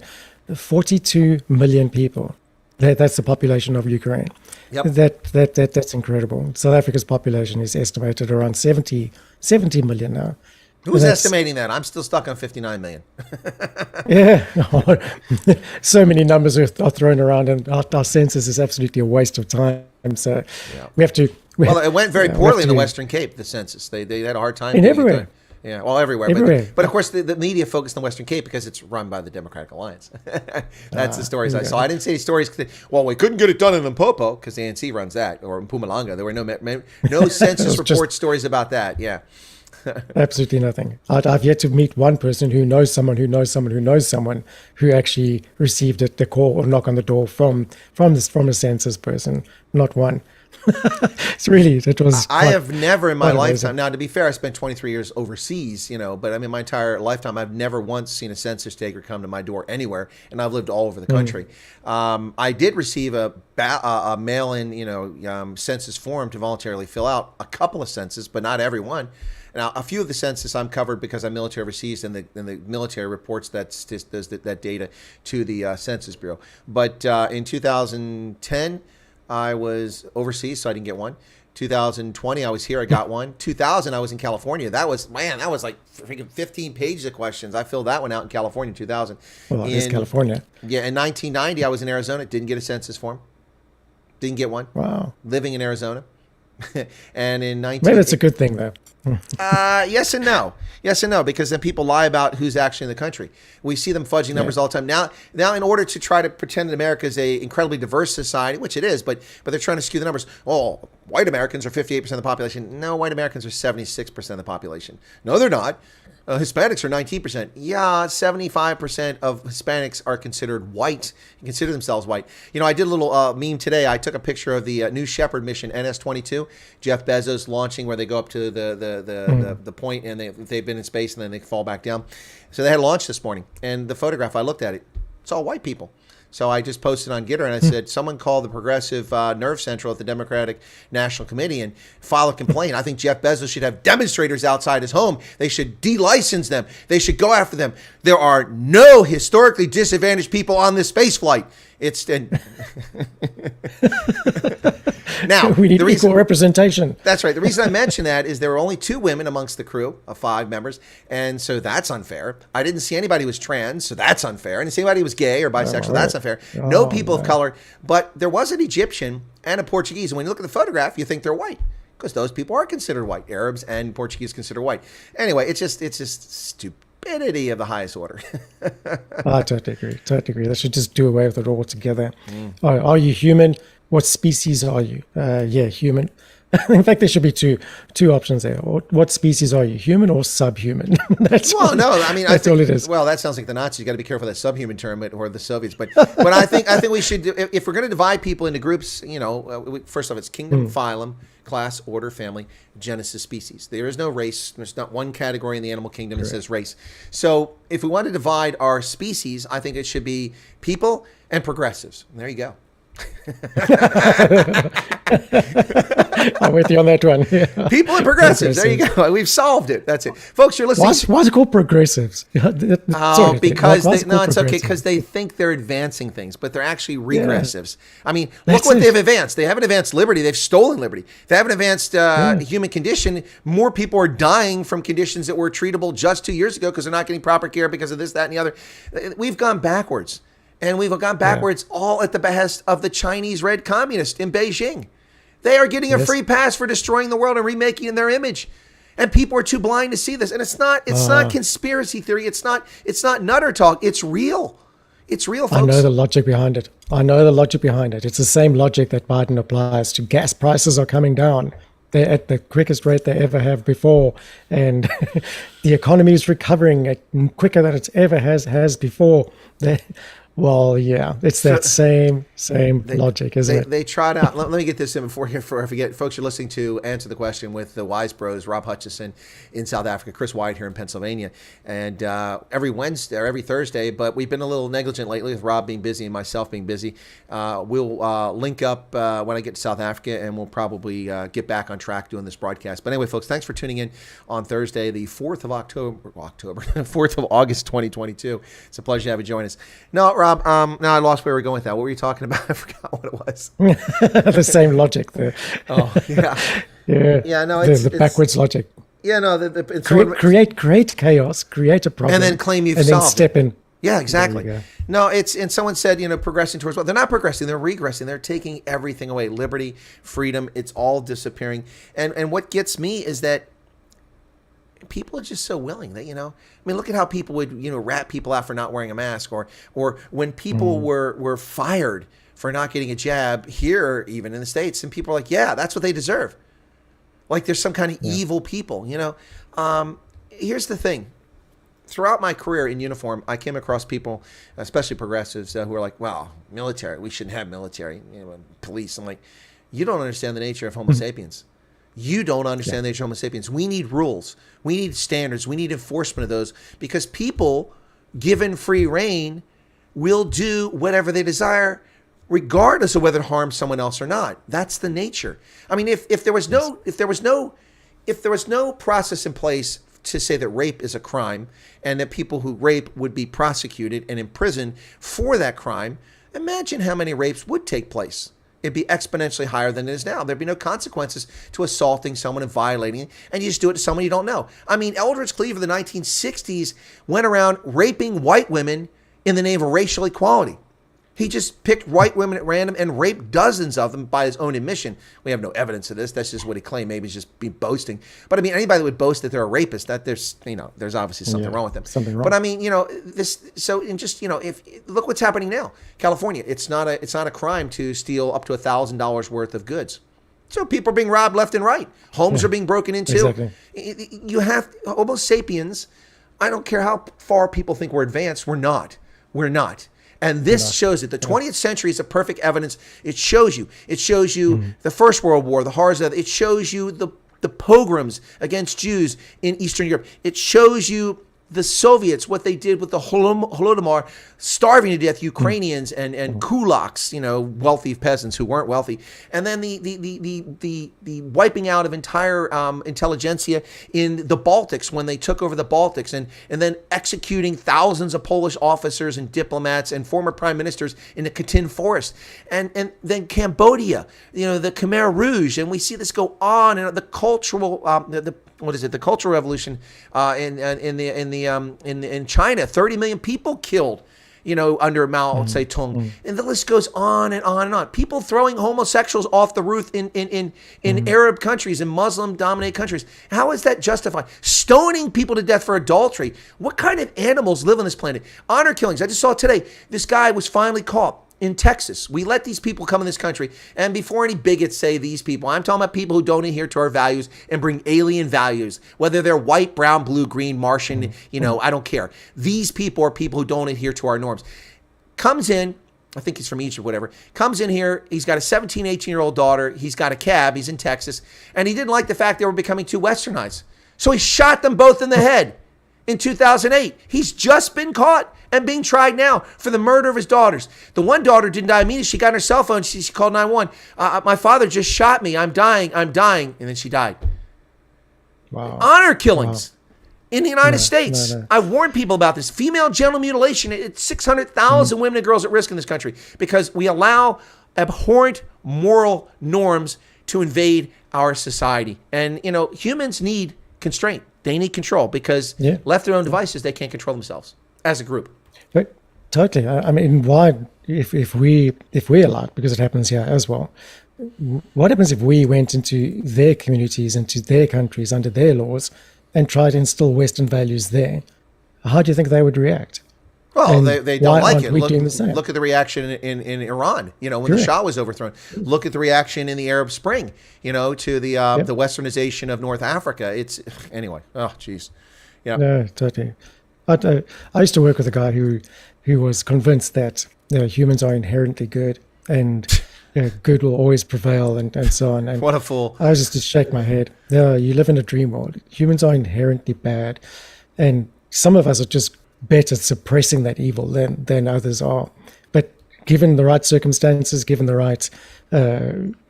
42 million people. That's the population of Ukraine. Yep. That's incredible. South Africa's population is estimated around 70 million now. Who's estimating that? I'm still stuck on 59 million. Yeah. So many numbers are thrown around, and our census is absolutely a waste of time. So we have to... Well, it went very poorly in the Western Cape, the census. They had a hard time. Everywhere. Yeah, well, everywhere. But of course, the media focused on the Western Cape because it's run by the Democratic Alliance. That's the stories I saw. I didn't see any stories. Well, we couldn't get it done in Limpopo because the ANC runs that, or in Mpumalanga. There were no census report stories about that. Yeah. Absolutely nothing. I've yet to meet one person who knows someone who knows someone who knows someone who actually received the call or knock on the door from a census person. Not one. I have never in my lifetime. Now, to be fair, I spent 23 years overseas, but I mean, my entire lifetime, I've never once seen a census taker come to my door anywhere, and I've lived all over the country. I did receive a mail-in, census form to voluntarily fill out a couple of census, but not every one. Now, a few of the census I'm covered because I'm military overseas, and the military reports that data to the Census Bureau. But in 2010. I was overseas, so I didn't get one. 2020, I was here, I got one. 2000, I was in California. That was like freaking 15 pages of questions. I filled that one out in California in 2000. Well, it's California. Yeah, in 1990, I was in Arizona. Didn't get a census form. Didn't get one. Wow. Living in Arizona. And in 19... Maybe it's a good thing, though. Yes and no. Yes and no, because then people lie about who's actually in the country. We see them fudging numbers all the time. Now, in order to try to pretend that America is a incredibly diverse society, which it is, but they're trying to skew the numbers. Oh, white Americans are 58% of the population. No, white Americans are 76% of the population. No, they're not. Hispanics are 19%. Yeah, 75% of Hispanics are considered white and consider themselves white. I did a little meme today. I took a picture of the New Shepard mission, NS-22, Jeff Bezos launching, where they go up to the point and they've been in space and then they fall back down. So they had a launch this morning, and the photograph, I looked at it, it's all white people. So I just posted on Gitter and I said, someone call the Progressive Nerve Central at the Democratic National Committee and file a complaint. I think Jeff Bezos should have demonstrators outside his home. They should de-license them. They should go after them. There are no historically disadvantaged people on this space flight. Now, we need equal representation. That's right. The reason I mention that is there were only 2 women amongst the crew of 5 members, and so that's unfair. I didn't see anybody who was trans, so that's unfair. I didn't see anybody who was gay or bisexual. That's unfair. No people of color, but there was an Egyptian and a Portuguese, and when you look at the photograph, you think they're white because those people are considered white. Arabs and Portuguese considered white. Anyway, it's just stupidity of the highest order. I totally agree. They should just do away with it altogether. Are you human? What species are you? Yeah, human. In fact, there should be two options there. What species are you, human or subhuman? That's all it is. Well, that sounds like the Nazis. You got to be careful of that subhuman term, or the Soviets. But I think we should, if we're going to divide people into groups, first off, it's kingdom, phylum, class, order, family, genesis, species. There is no race. There's not one category in the animal kingdom that says race. So if we want to divide our species, I think it should be people and progressives. There you go. I'm with you on that one. Yeah. People and progressives. There you go. We've solved it. That's it, folks. You're listening. Why is it called progressives? It's okay because they think they're advancing things, but they're actually regressives. Yeah. I mean, look what they've advanced. They haven't advanced liberty. They've stolen liberty. They haven't advanced human condition. More people are dying from conditions that were treatable just 2 years ago because they're not getting proper care because of this, that, and the other. We've gone backwards. And we've gone backwards all at the behest of the Chinese Red Communist in Beijing. They are getting a free pass for destroying the world and remaking it in their image. And people are too blind to see this. And it's not conspiracy theory. It's not nutter talk. It's real. It's real, folks. I know the logic behind it. It's the same logic that Biden applies to gas prices are coming down. They're at the quickest rate they ever have before. And the economy is recovering quicker than it ever has before. Well, yeah, it's that same logic, isn't it? They trot out. Let me get this in before I forget. Folks, you're listening to Answer the Question with the Wise Bros, Rob Hutchinson in South Africa, Chris Wyatt here in Pennsylvania. And every Wednesday or every Thursday, but we've been a little negligent lately with Rob being busy and myself being busy. We'll link up when I get to South Africa, and we'll probably get back on track doing this broadcast. But anyway, folks, thanks for tuning in on Thursday, the 4th of August, 2022. It's a pleasure to have you join us. No, Rob, now I lost where we were going with that. What were you talking about? I forgot what it was. The same logic there. Oh, yeah. Yeah, no, it's backwards logic. Yeah, no. Create chaos, create a problem. And then claim you've solved it. And then step in. Yeah, exactly. No, and someone said, progressing towards they're not progressing, they're regressing. They're taking everything away. Liberty, freedom, it's all disappearing. And what gets me is that people are just so willing that, look at how people would, rat people out for not wearing a mask, or when people were fired for not getting a jab here, even in the States, and people are like, yeah, that's what they deserve. Like there's some kind of evil people, Here's the thing. Throughout my career in uniform, I came across people, especially progressives, who are like, well, military, we shouldn't have military, police. I'm like, you don't understand the nature of Homo sapiens. You don't understand the nature of Homo sapiens. We need rules. We need standards. We need enforcement of those, because people, given free reign, will do whatever they desire, regardless of whether it harms someone else or not. That's the nature. I mean, if there was no process in place to say that rape is a crime and that people who rape would be prosecuted and imprisoned for that crime, imagine how many rapes would take place. It'd be exponentially higher than it is now. There'd be no consequences to assaulting someone and violating it, and you just do it to someone you don't know. I mean, Eldridge Cleaver in the 1960s went around raping white women in the name of racial equality. He just picked white women at random and raped dozens of them by his own admission. We have no evidence of this. That's just what he claimed. Maybe he's just be boasting. But I mean, anybody that would boast that they're a rapist, that there's obviously something wrong with them. Something wrong. But I mean, if look what's happening now. California, it's not a crime to steal up to $1,000 worth of goods. So people are being robbed left and right. Homes are being broken into. Exactly. You have Homo sapiens. I don't care how far people think we're advanced. We're not. We're not. And this shows it. The 20th century is a perfect evidence. It shows you. It shows you the First World War, the horrors of it. It shows you the pogroms against Jews in Eastern Europe. It shows you the Soviets, what they did with the Holodomor, starving to death Ukrainians and kulaks, wealthy peasants who weren't wealthy, and then the wiping out of entire intelligentsia in the Baltics when they took over the Baltics, and then executing thousands of Polish officers and diplomats and former prime ministers in the Katyn forest, and then Cambodia, the Khmer Rouge, and we see this go on, and the cultural the Cultural Revolution in China, 30 million people killed, under Mao Zedong, and the list goes on and on and on. People throwing homosexuals off the roof in Arab countries, in Muslim-dominated countries. How is that justified? Stoning people to death for adultery. What kind of animals live on this planet? Honor killings. I just saw today, this guy was finally caught. in Texas. We let these people come in this country. And before any bigots say these people, I'm talking about people who don't adhere to our values and bring alien values, whether they're white, brown, blue, green, Martian, I don't care. These people are people who don't adhere to our norms. Comes in, I think he's from Egypt, whatever, comes in here. He's got a 17, 18-year-old daughter. He's got a cab. He's in Texas. And he didn't like the fact they were becoming too westernized. So he shot them both in the head in 2008. He's just been caught and being tried now for the murder of his daughters. The one daughter didn't die immediately. She got on her cell phone. She called 911. My father just shot me. I'm dying. I'm dying. And then she died. Wow. Honor killings in the United States. No. I've warned people about this. Female genital mutilation. It's 600,000 women and girls at risk in this country because we allow abhorrent moral norms to invade our society. And, humans need constraint. They need control because left to their own devices, they can't control themselves as a group. But totally. I mean, why, if we allowed, because it happens here as well, what happens if we went into their communities, into their countries, under their laws, and tried to instill Western values there? How do you think they would react? Well, they don't like it. Look at the reaction in Iran, when the Shah was overthrown. Look at the reaction in the Arab Spring, to the westernization of North Africa. It's, anyway, oh, geez. Yeah. No, totally. I used to work with a guy who was convinced that humans are inherently good and good will always prevail and so on. And what a fool. I was just to shake my head. You live in a dream world. Humans are inherently bad. And some of us are just better at suppressing that evil than others are. But given the right circumstances, given the right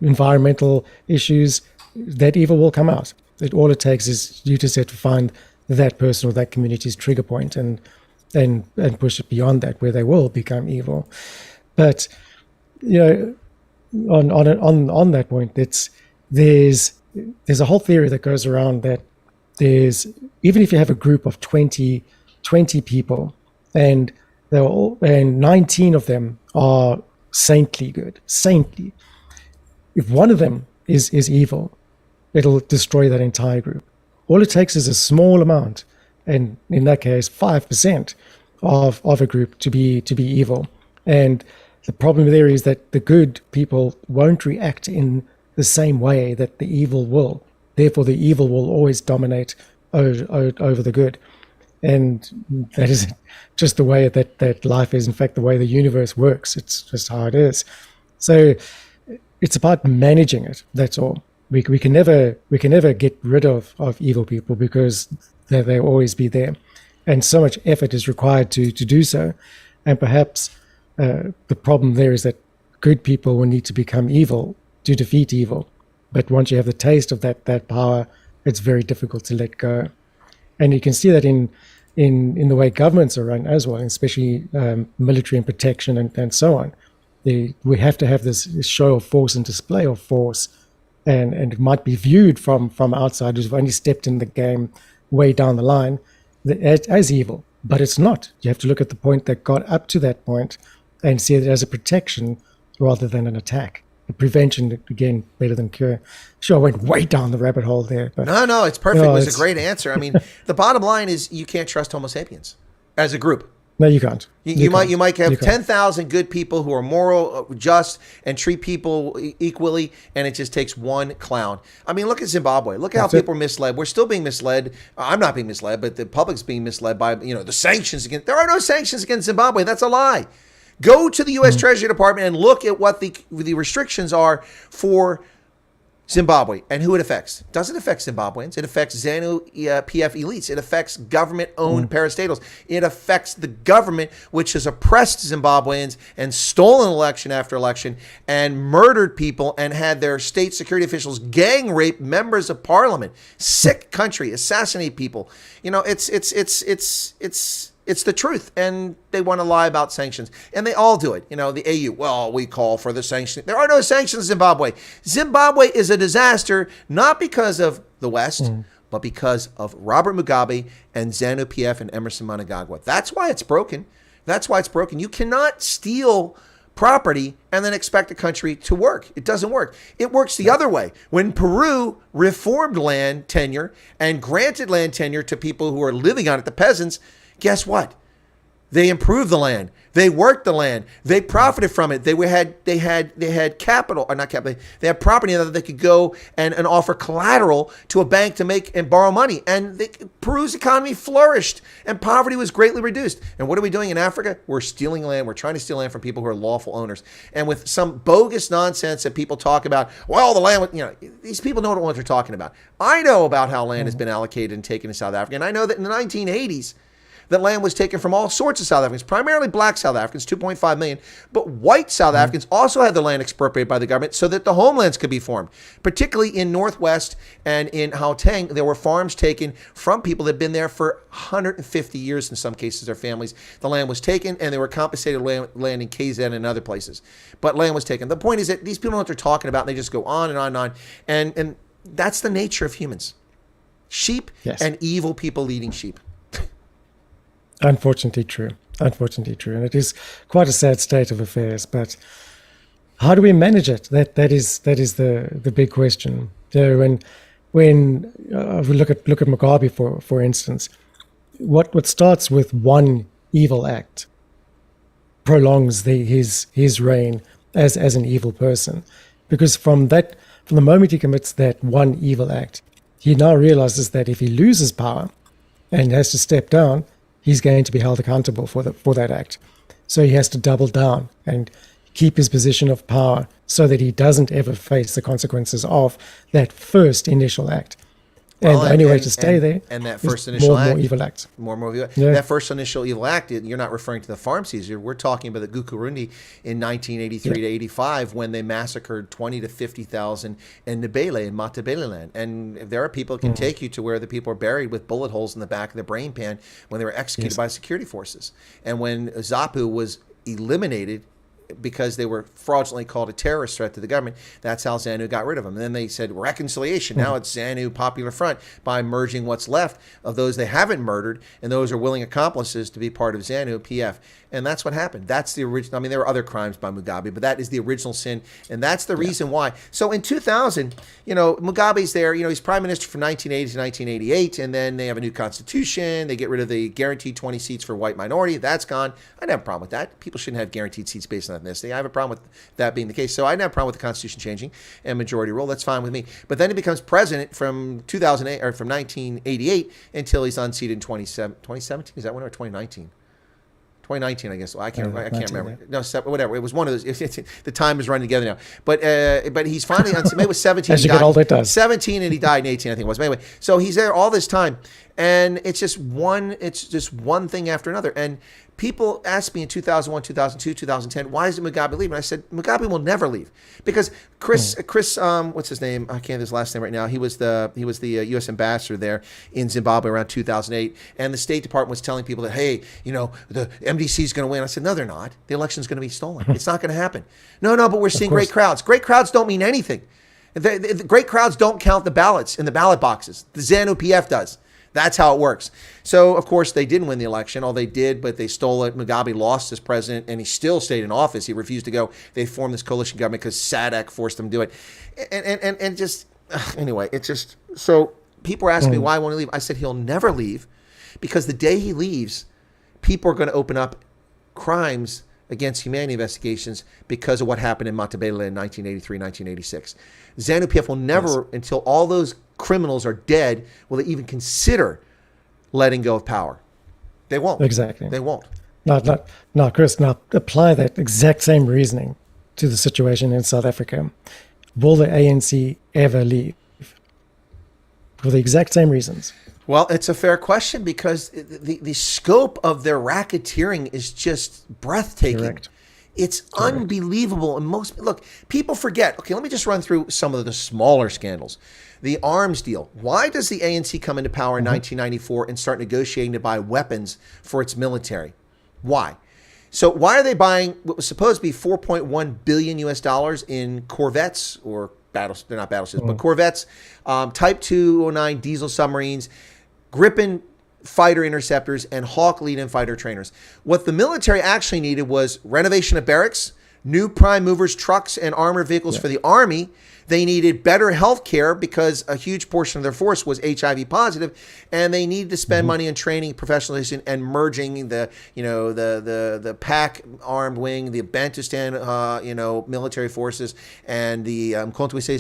environmental issues, that evil will come out. All it takes is you just have to find that person or that community's trigger point and push it beyond that, where they will become evil. But on that point, there's a whole theory that goes around that even if you have a group of 20 people and 19 of them are saintly good, if one of them is evil, it'll destroy that entire group. All it takes is a small amount, and in that case 5% of a group to be evil. And the problem there is that the good people won't react in the same way that the evil will. Therefore, the evil will always dominate over the good. And that is just the way that life is. In fact, the way the universe works. It's just how it is. So it's about managing it. That's all. We can never get rid of evil people because they'll always be there. And so much effort is required to do so. And perhaps the problem there is that good people will need to become evil to defeat evil. But once you have the taste of that power, it's very difficult to let go. And you can see that in the way governments are run as well, especially military and protection and so on. We have to have this show of force and display of force, and it might be viewed from outsiders who've only stepped in the game way down the line as evil, but it's not. You have to look at the point that got up to that point and see it as a protection rather than an attack. The prevention, again, better than cure. Sure, I went way down the rabbit hole there. But no, it's perfect. It was a great answer. I mean, the bottom line is you can't trust Homo sapiens as a group. No, you can't. You might have 10,000 good people who are moral, just, and treat people equally, and it just takes one clown. I mean, look at Zimbabwe. Look at how people are misled. We're still being misled. I'm not being misled, but the public's being misled by the sanctions against. There are no sanctions against Zimbabwe. That's a lie. Go to the U.S. Treasury Department and look at what the restrictions are for Zimbabwe and who it affects. It doesn't affect Zimbabweans. It affects ZANU-PF elites. It affects government-owned parastatals. It affects the government, which has oppressed Zimbabweans and stolen election after election and murdered people and had their state security officials gang rape members of parliament. Sick country, assassinate people. It's the truth, and they want to lie about sanctions, and they all do it. The AU, well, we call for the sanctions. There are no sanctions in Zimbabwe. Zimbabwe is a disaster, not because of the West, but because of Robert Mugabe and ZANU-PF and Emerson Mnangagwa. That's why it's broken. You cannot steal property and then expect a country to work. It doesn't work. It works the other way. When Peru reformed land tenure and granted land tenure to people who are living on it, the peasants, guess what? They improved the land. They worked the land. They profited from it. They had capital, or not capital. They had property that they could go and offer collateral to a bank to make and borrow money. And Peru's economy flourished, and poverty was greatly reduced. And what are we doing in Africa? We're stealing land. We're trying to steal land from people who are lawful owners. And with some bogus nonsense that people talk about, well, the land, these people don't know what they're talking about. I know about how land has been allocated and taken in South Africa, and I know that in the 1980s. That land was taken from all sorts of South Africans, primarily black South Africans, 2.5 million, but white South Africans also had their land expropriated by the government so that the homelands could be formed. Particularly in Northwest and in Gauteng, there were farms taken from people that had been there for 150 years, in some cases, their families. The land was taken, and they were compensated land in KZN and other places. But land was taken. The point is that these people know what they're talking about, and they just go on and on and on. And that's the nature of humans. Sheep and evil people leading sheep. Unfortunately true. Unfortunately true. And it is quite a sad state of affairs. But how do we manage it? That is the big question. When we look at Mugabe for instance, what starts with one evil act prolongs his reign as an evil person, because from the moment he commits that one evil act, he now realizes that if he loses power and has to step down, he's going to be held accountable for that act. So he has to double down and keep his position of power so that he doesn't ever face the consequences of that first initial act. And the only way to stay there and that first initial act, more evil acts. More evil. Yeah. That first initial evil act, you're not referring to the farm seizure. We're talking about the Gukurundi in 1983 to 85 when they massacred 20 to 50,000 in Ndebele, in Matabeleland. And there are people that can take you to where the people are buried with bullet holes in the back of their brain pan when they were executed by security forces. And when ZAPU was eliminated because they were fraudulently called a terrorist threat to the government, that's how ZANU got rid of them. And then they said reconciliation. Now it's ZANU Popular Front by merging what's left of those they haven't murdered and those are willing accomplices to be part of ZANU PF. And that's what happened. That's the original. I mean, there were other crimes by Mugabe, but that is the original sin. And that's the reason why. So in 2000, Mugabe's there, he's prime minister from 1980 to 1988. And then they have a new constitution. They get rid of the guaranteed 20 seats for white minority. That's gone. I didn't have a problem with that. People shouldn't have guaranteed seats based on ethnicity. I have a problem with that being the case. So I didn't have a problem with the constitution changing and majority rule. That's fine with me. But then he becomes president from 2008 or from 1988 until he's unseated in 2017. Is that when, or 2019? 2019, I guess. Well, I can't remember. No, whatever. It was one of those. The time is running together now. But he's finally on. Maybe it was 17. As you get older, it does. 17, and he died in 18. I think it was. But anyway, so he's there all this time, and it's just one thing after another. And people asked me in 2001, 2002, 2010, why is Mugabe leaving? I said Mugabe will never leave because Chris, what's his name? I can't have his last name right now. He was the U.S. ambassador there in Zimbabwe around 2008, and the State Department was telling people that, hey, the MDC is going to win. I said, no, they're not. The election's going to be stolen. It's not going to happen. No, but we're seeing great crowds. Great crowds don't mean anything. The great crowds don't count the ballots in the ballot boxes. The ZANU PF does. That's how it works. So, of course, they didn't win the election. All they did, but they stole it. Mugabe lost as president, and he still stayed in office. He refused to go. They formed this coalition government because SADC forced them to do it. And just, anyway, it's just, so people are asking me why won't he leave. I said he'll never leave because the day he leaves, people are going to open up crimes against humanity investigations because of what happened in Matabele in 1983, 1986. ZANU-PF will never, until all those criminals are dead, will they even consider letting go of power. They won't. Exactly. They won't. Now, Chris, apply that exact same reasoning to the situation in South Africa. Will the ANC ever leave? For the exact same reasons. Well, it's a fair question because the scope of their racketeering is just breathtaking. Correct. It's unbelievable. And look, people forget. Okay, let me just run through some of the smaller scandals. The arms deal. Why does the ANC come into power in 1994 and start negotiating to buy weapons for its military? Why? So why are they buying what was supposed to be $4.1 billion US in Corvettes or battles? They're not battleships, but Corvettes, Type 209 diesel submarines, Gripen fighter interceptors, and Hawk lead-in fighter trainers. What the military actually needed was renovation of barracks, new prime movers, trucks, and armored vehicles for the Army. They needed better health care because a huge portion of their force was HIV positive, and they needed to spend money on training, professionalization, and merging the PAC armed wing, the Bantustan military forces, and the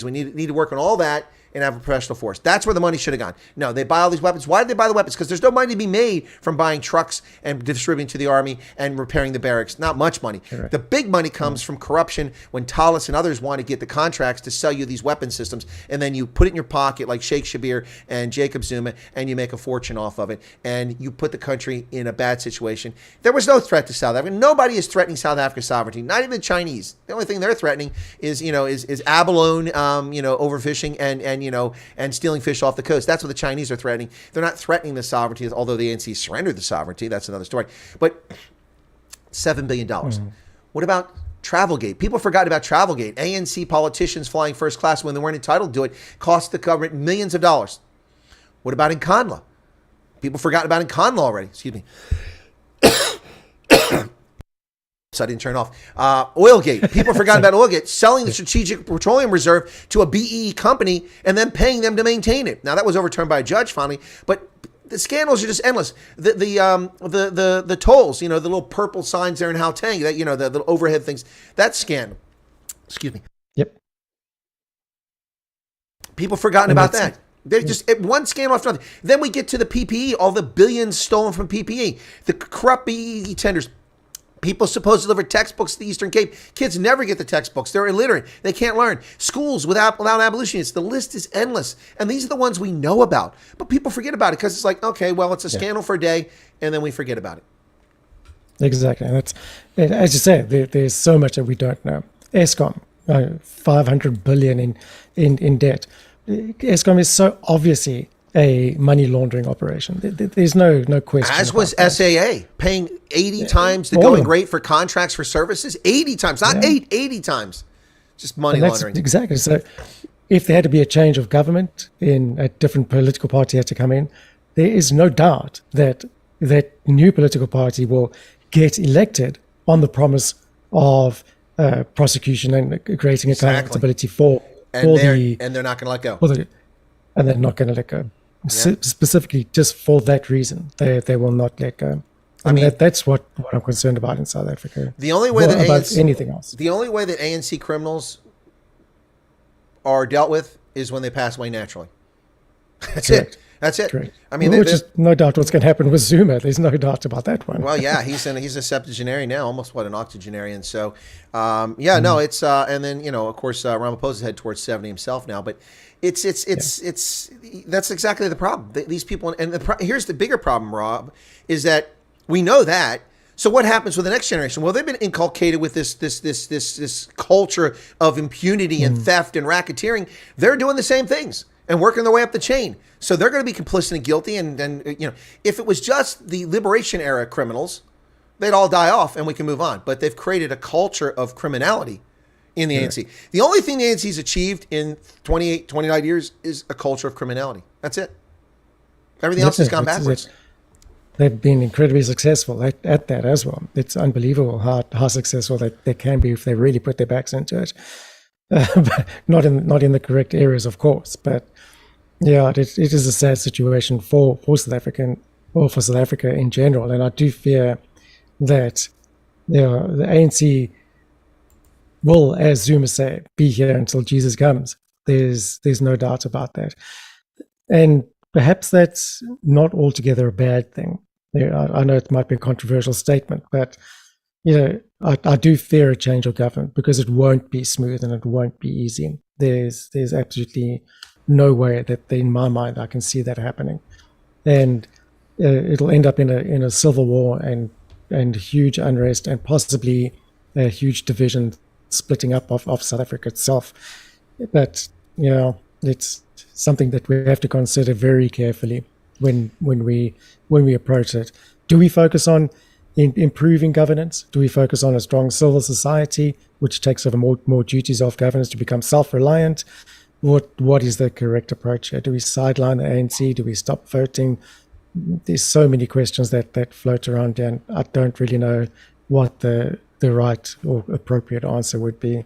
we need to work on all that and have a professional force. That's where the money should have gone. No, they buy all these weapons. Why did they buy the weapons? Because there's no money to be made from buying trucks and distributing to the Army and repairing the barracks. Not much money. Correct. The big money comes from corruption when Talon and others want to get the contracts to sell you these weapon systems, and then you put it in your pocket like Sheikh Shabir and Jacob Zuma, and you make a fortune off of it, and you put the country in a bad situation. There was no threat to South Africa. Nobody is threatening South Africa's sovereignty, not even the Chinese. The only thing they're threatening is abalone, overfishing and stealing fish off the coast. That's what the Chinese are threatening. They're not threatening the sovereignty, although the ANC surrendered the sovereignty. That's another story. But $7 billion. What about Travelgate? People forgot about Travelgate. ANC politicians flying first class when they weren't entitled to it cost the government millions of dollars. What about Nkonla? People forgot about Nkonla already. Excuse me. So I didn't turn off. Oilgate. People forgot about Oilgate, selling the Strategic Petroleum Reserve to a BEE company and then paying them to maintain it. Now that was overturned by a judge finally, but the scandals are just endless. The tolls, the little purple signs there in Gauteng, that the little overhead things. That's scandal. Excuse me. Yep. People forgotten about that. They just one scandal after another. Then we get to the PPE, all the billions stolen from PPE, the corrupt BEE tenders. People supposed to deliver textbooks to the Eastern Cape. Kids never get the textbooks. They're illiterate. They can't learn. Schools without abolitionists. The list is endless. And these are the ones we know about. But people forget about it because it's like, okay, well, it's a scandal for a day, and then we forget about it. Exactly. And as you say, there's so much that we don't know. Eskom, 500 billion in debt. Eskom is so obviously a money laundering operation. There's no question. As was SAA, paying 80 times the going rate for contracts for services. 80 times, not 80 times. Just money laundering. Exactly. So if there had to be a change of government, in a different political party had to come in, there is no doubt that that new political party will get elected on the promise of prosecution and creating accountability for they're not going to let go. And they're not going to let go. Specifically just for that reason, they will not let go. That's what I'm concerned about in South Africa. The only way that ANC, anything else. The only way that ANC criminals are dealt with is when they pass away naturally. That's it. That's it. Correct. Which is no doubt what's going to happen with Zuma. There's no doubt about that one. Well, yeah, he's a septuagenarian now, almost an octogenarian. So, no, it's and then of course Ramaphosa's head towards 70 himself now, but it's that's exactly the problem. These people, and here's the bigger problem, Rob, is that we know that. So what happens with the next generation? Well, they've been inculcated with this culture of impunity and theft and racketeering. They're doing the same things and working their way up the chain. So they're going to be complicit and guilty. And if it was just the liberation era criminals, they'd all die off and we can move on. But they've created a culture of criminality in the ANC. The only thing the ANC's achieved in 29 years is a culture of criminality. That's it. Everything else has gone backwards. They've been incredibly successful at that as well. It's unbelievable how successful they can be if they really put their backs into it. But not in the correct areas, of course. But yeah, it is a sad situation for South Africa in general. And I do fear that the ANC will, as Zuma say, be here until Jesus comes. There's no doubt about that. And perhaps that's not altogether a bad thing. I know it might be a controversial statement, but I do fear a change of government because it won't be smooth and it won't be easy. There's absolutely no way that, in my mind, I can see that happening, and it'll end up in a civil war and huge unrest and possibly a huge division, splitting up of South Africa itself. But it's something that we have to consider very carefully when we approach it. Do we focus on improving governance? Do we focus on a strong civil society, which takes over more duties of governance to become self-reliant? What is the correct approach here? Do we sideline the ANC? Do we stop voting? There's so many questions that float around, and I don't really know what the the right or appropriate answer would be.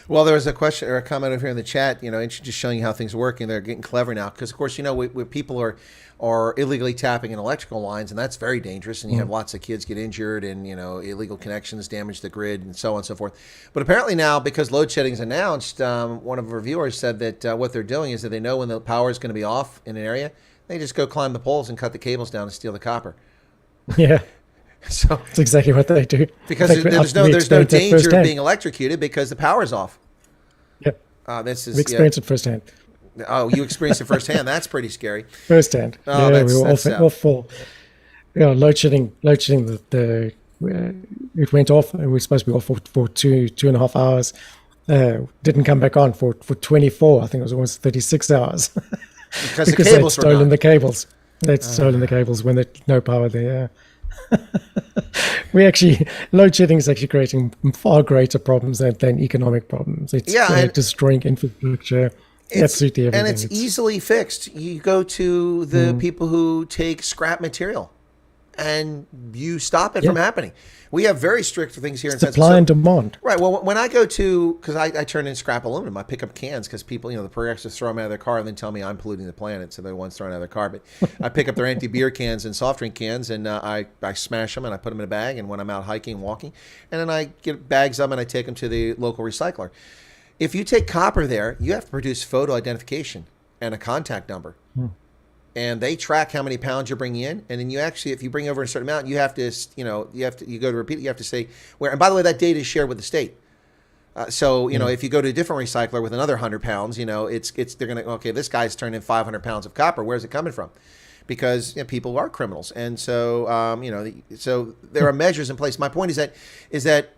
Well, there was a question or a comment over here in the chat, just showing you how things work, and they're getting clever now. Because, of course, people are illegally tapping in electrical lines, and that's very dangerous. And you have lots of kids get injured, and, illegal connections damage the grid, and so on and so forth. But apparently now, because load shedding is announced, one of our viewers said that what they're doing is that they know when the power is going to be off in an area. They just go climb the poles and cut the cables down and steal the copper. Yeah. So that's exactly what they do. Because there's no danger of being electrocuted because the power's off. Yep. We experienced it firsthand. Oh, you experienced it firsthand. That's pretty scary. Firsthand. Oh, yeah, we were all full. Load shedding. It went off. It was supposed to be off for 2.5 hours. Didn't come back on for 24. I think it was almost 36 hours. Because the cables they'd stolen the cables. They'd stolen the cables when there's no power there. Load shedding is actually creating far greater problems than economic problems. It's destroying infrastructure. Absolutely everything. And it's easily fixed. You go to the people who take scrap material, and you stop it from happening. We have very strict things here in supply and demand. Right. Well, when I go to, because I turn in scrap aluminum, I pick up cans because people, the progressives throw them out of their car and then tell me I'm polluting the planet, so they're the ones throwing out of their car. But I pick up their empty beer cans and soft drink cans, and I smash them and I put them in a bag. And when I'm out hiking and walking, and then I get bags of them and I take them to the local recycler. If you take copper there, you have to produce photo identification and a contact number. And they track how many pounds you're bringing in, and then you actually, if you bring over a certain amount, you have to, you go to repeat it. You have to say where. And by the way, that data is shared with the state. So if you go to a different recycler with another 100 pounds, they're gonna this guy's turned in 500 pounds of copper. Where's it coming from? Because people are criminals, and so so there are measures in place. My point is that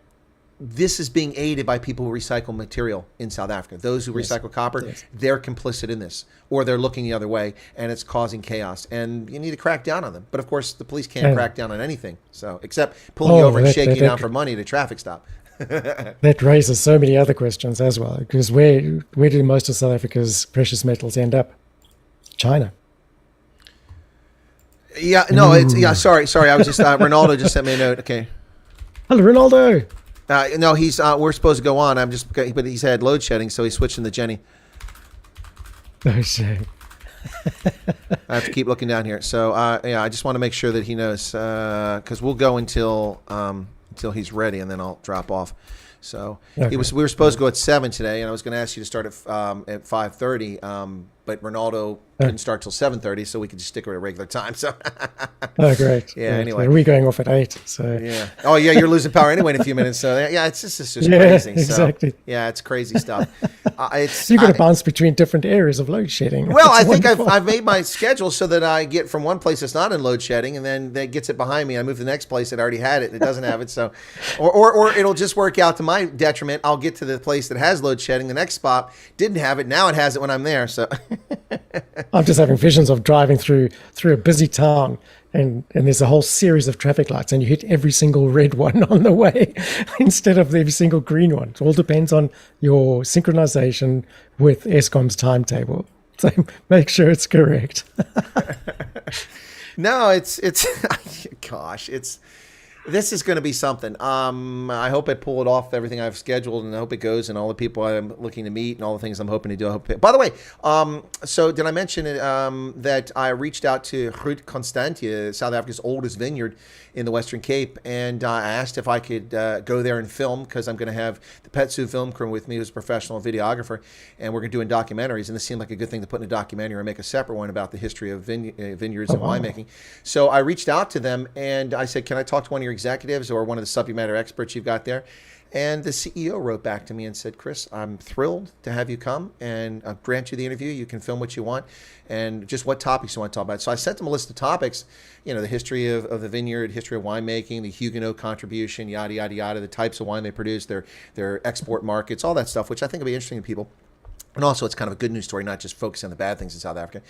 this is being aided by people who recycle material in South Africa. Those who recycle copper, they're complicit in this, or they're looking the other way, and it's causing chaos. And you need to crack down on them. But of course, the police can't crack down on anything. So except pulling you over and shaking you down for money at a traffic stop. That raises so many other questions as well. Because where do most of South Africa's precious metals end up? China. Yeah. No. Sorry. I was just Ronaldo just sent me a note. Okay. Hello, Ronaldo. No, he's. We're supposed to go on. But he's had load shedding, so he's switching to Jenny. Oh shit! I have to keep looking down here. So I just want to make sure that he knows, because we'll go until he's ready, and then I'll drop off. So we were supposed to go at 7 today, and I was going to ask you to start at 5:30. But Ronaldo couldn't start till 7:30, so we could just stick with a regular time. So oh, great. Yeah. Anyway, we're going off at 8. So yeah. Oh yeah, you're losing power anyway in a few minutes. So yeah, it's just crazy. Exactly. So, yeah, it's crazy stuff. You've got to bounce between different areas of load shedding. Well, I think I've made my schedule so that I get from one place that's not in load shedding, and then that gets it behind me. I move to the next place that already had it and it doesn't have it. So, or it'll just work out to my detriment. I'll get to the place that has load shedding. The next spot didn't have it. Now it has it when I'm there. So. I'm just having visions of driving through a busy town, and there's a whole series of traffic lights, and you hit every single red one on the way instead of every single green one. It all depends on your synchronization with Eskom's timetable. So make sure it's correct. No, it's gosh, this is going to be something. I hope I pull it off, everything I've scheduled, and I hope it goes, and all the people I'm looking to meet, and all the things I'm hoping to do. By the way, so did I mention that I reached out to Groot Constantia, South Africa's oldest vineyard in the Western Cape, and I asked if I could go there and film, because I'm going to have the Petsu film crew with me, who's a professional videographer, and we're going to do documentaries, and this seemed like a good thing to put in a documentary or make a separate one about the history of vineyards and winemaking. So I reached out to them, and I said, can I talk to one of your executives or one of the subject matter experts you've got there? And the CEO wrote back to me and said, Chris, I'm thrilled to have you come, and I'll grant you the interview. You can film what you want and just what topics you want to talk about. So I sent them a list of topics, the history of the vineyard, history of winemaking, the Huguenot contribution, yada, yada, yada, the types of wine they produce, their export markets, all that stuff, which I think will be interesting to people. And also, it's kind of a good news story, not just focusing on the bad things in South Africa.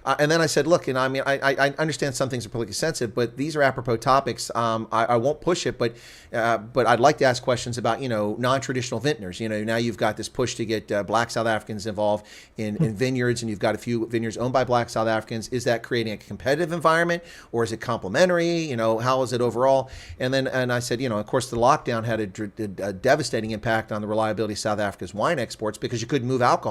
And then I said, look, I mean, I understand some things are politically sensitive, but these are apropos topics. I won't push it, but I'd like to ask questions about, non-traditional vintners. Now you've got this push to get black South Africans involved in vineyards, and you've got a few vineyards owned by black South Africans. Is that creating a competitive environment, or is it complementary? How is it overall? And I said, of course, the lockdown had a devastating impact on the reliability of South Africa's wine exports because you couldn't move alcohol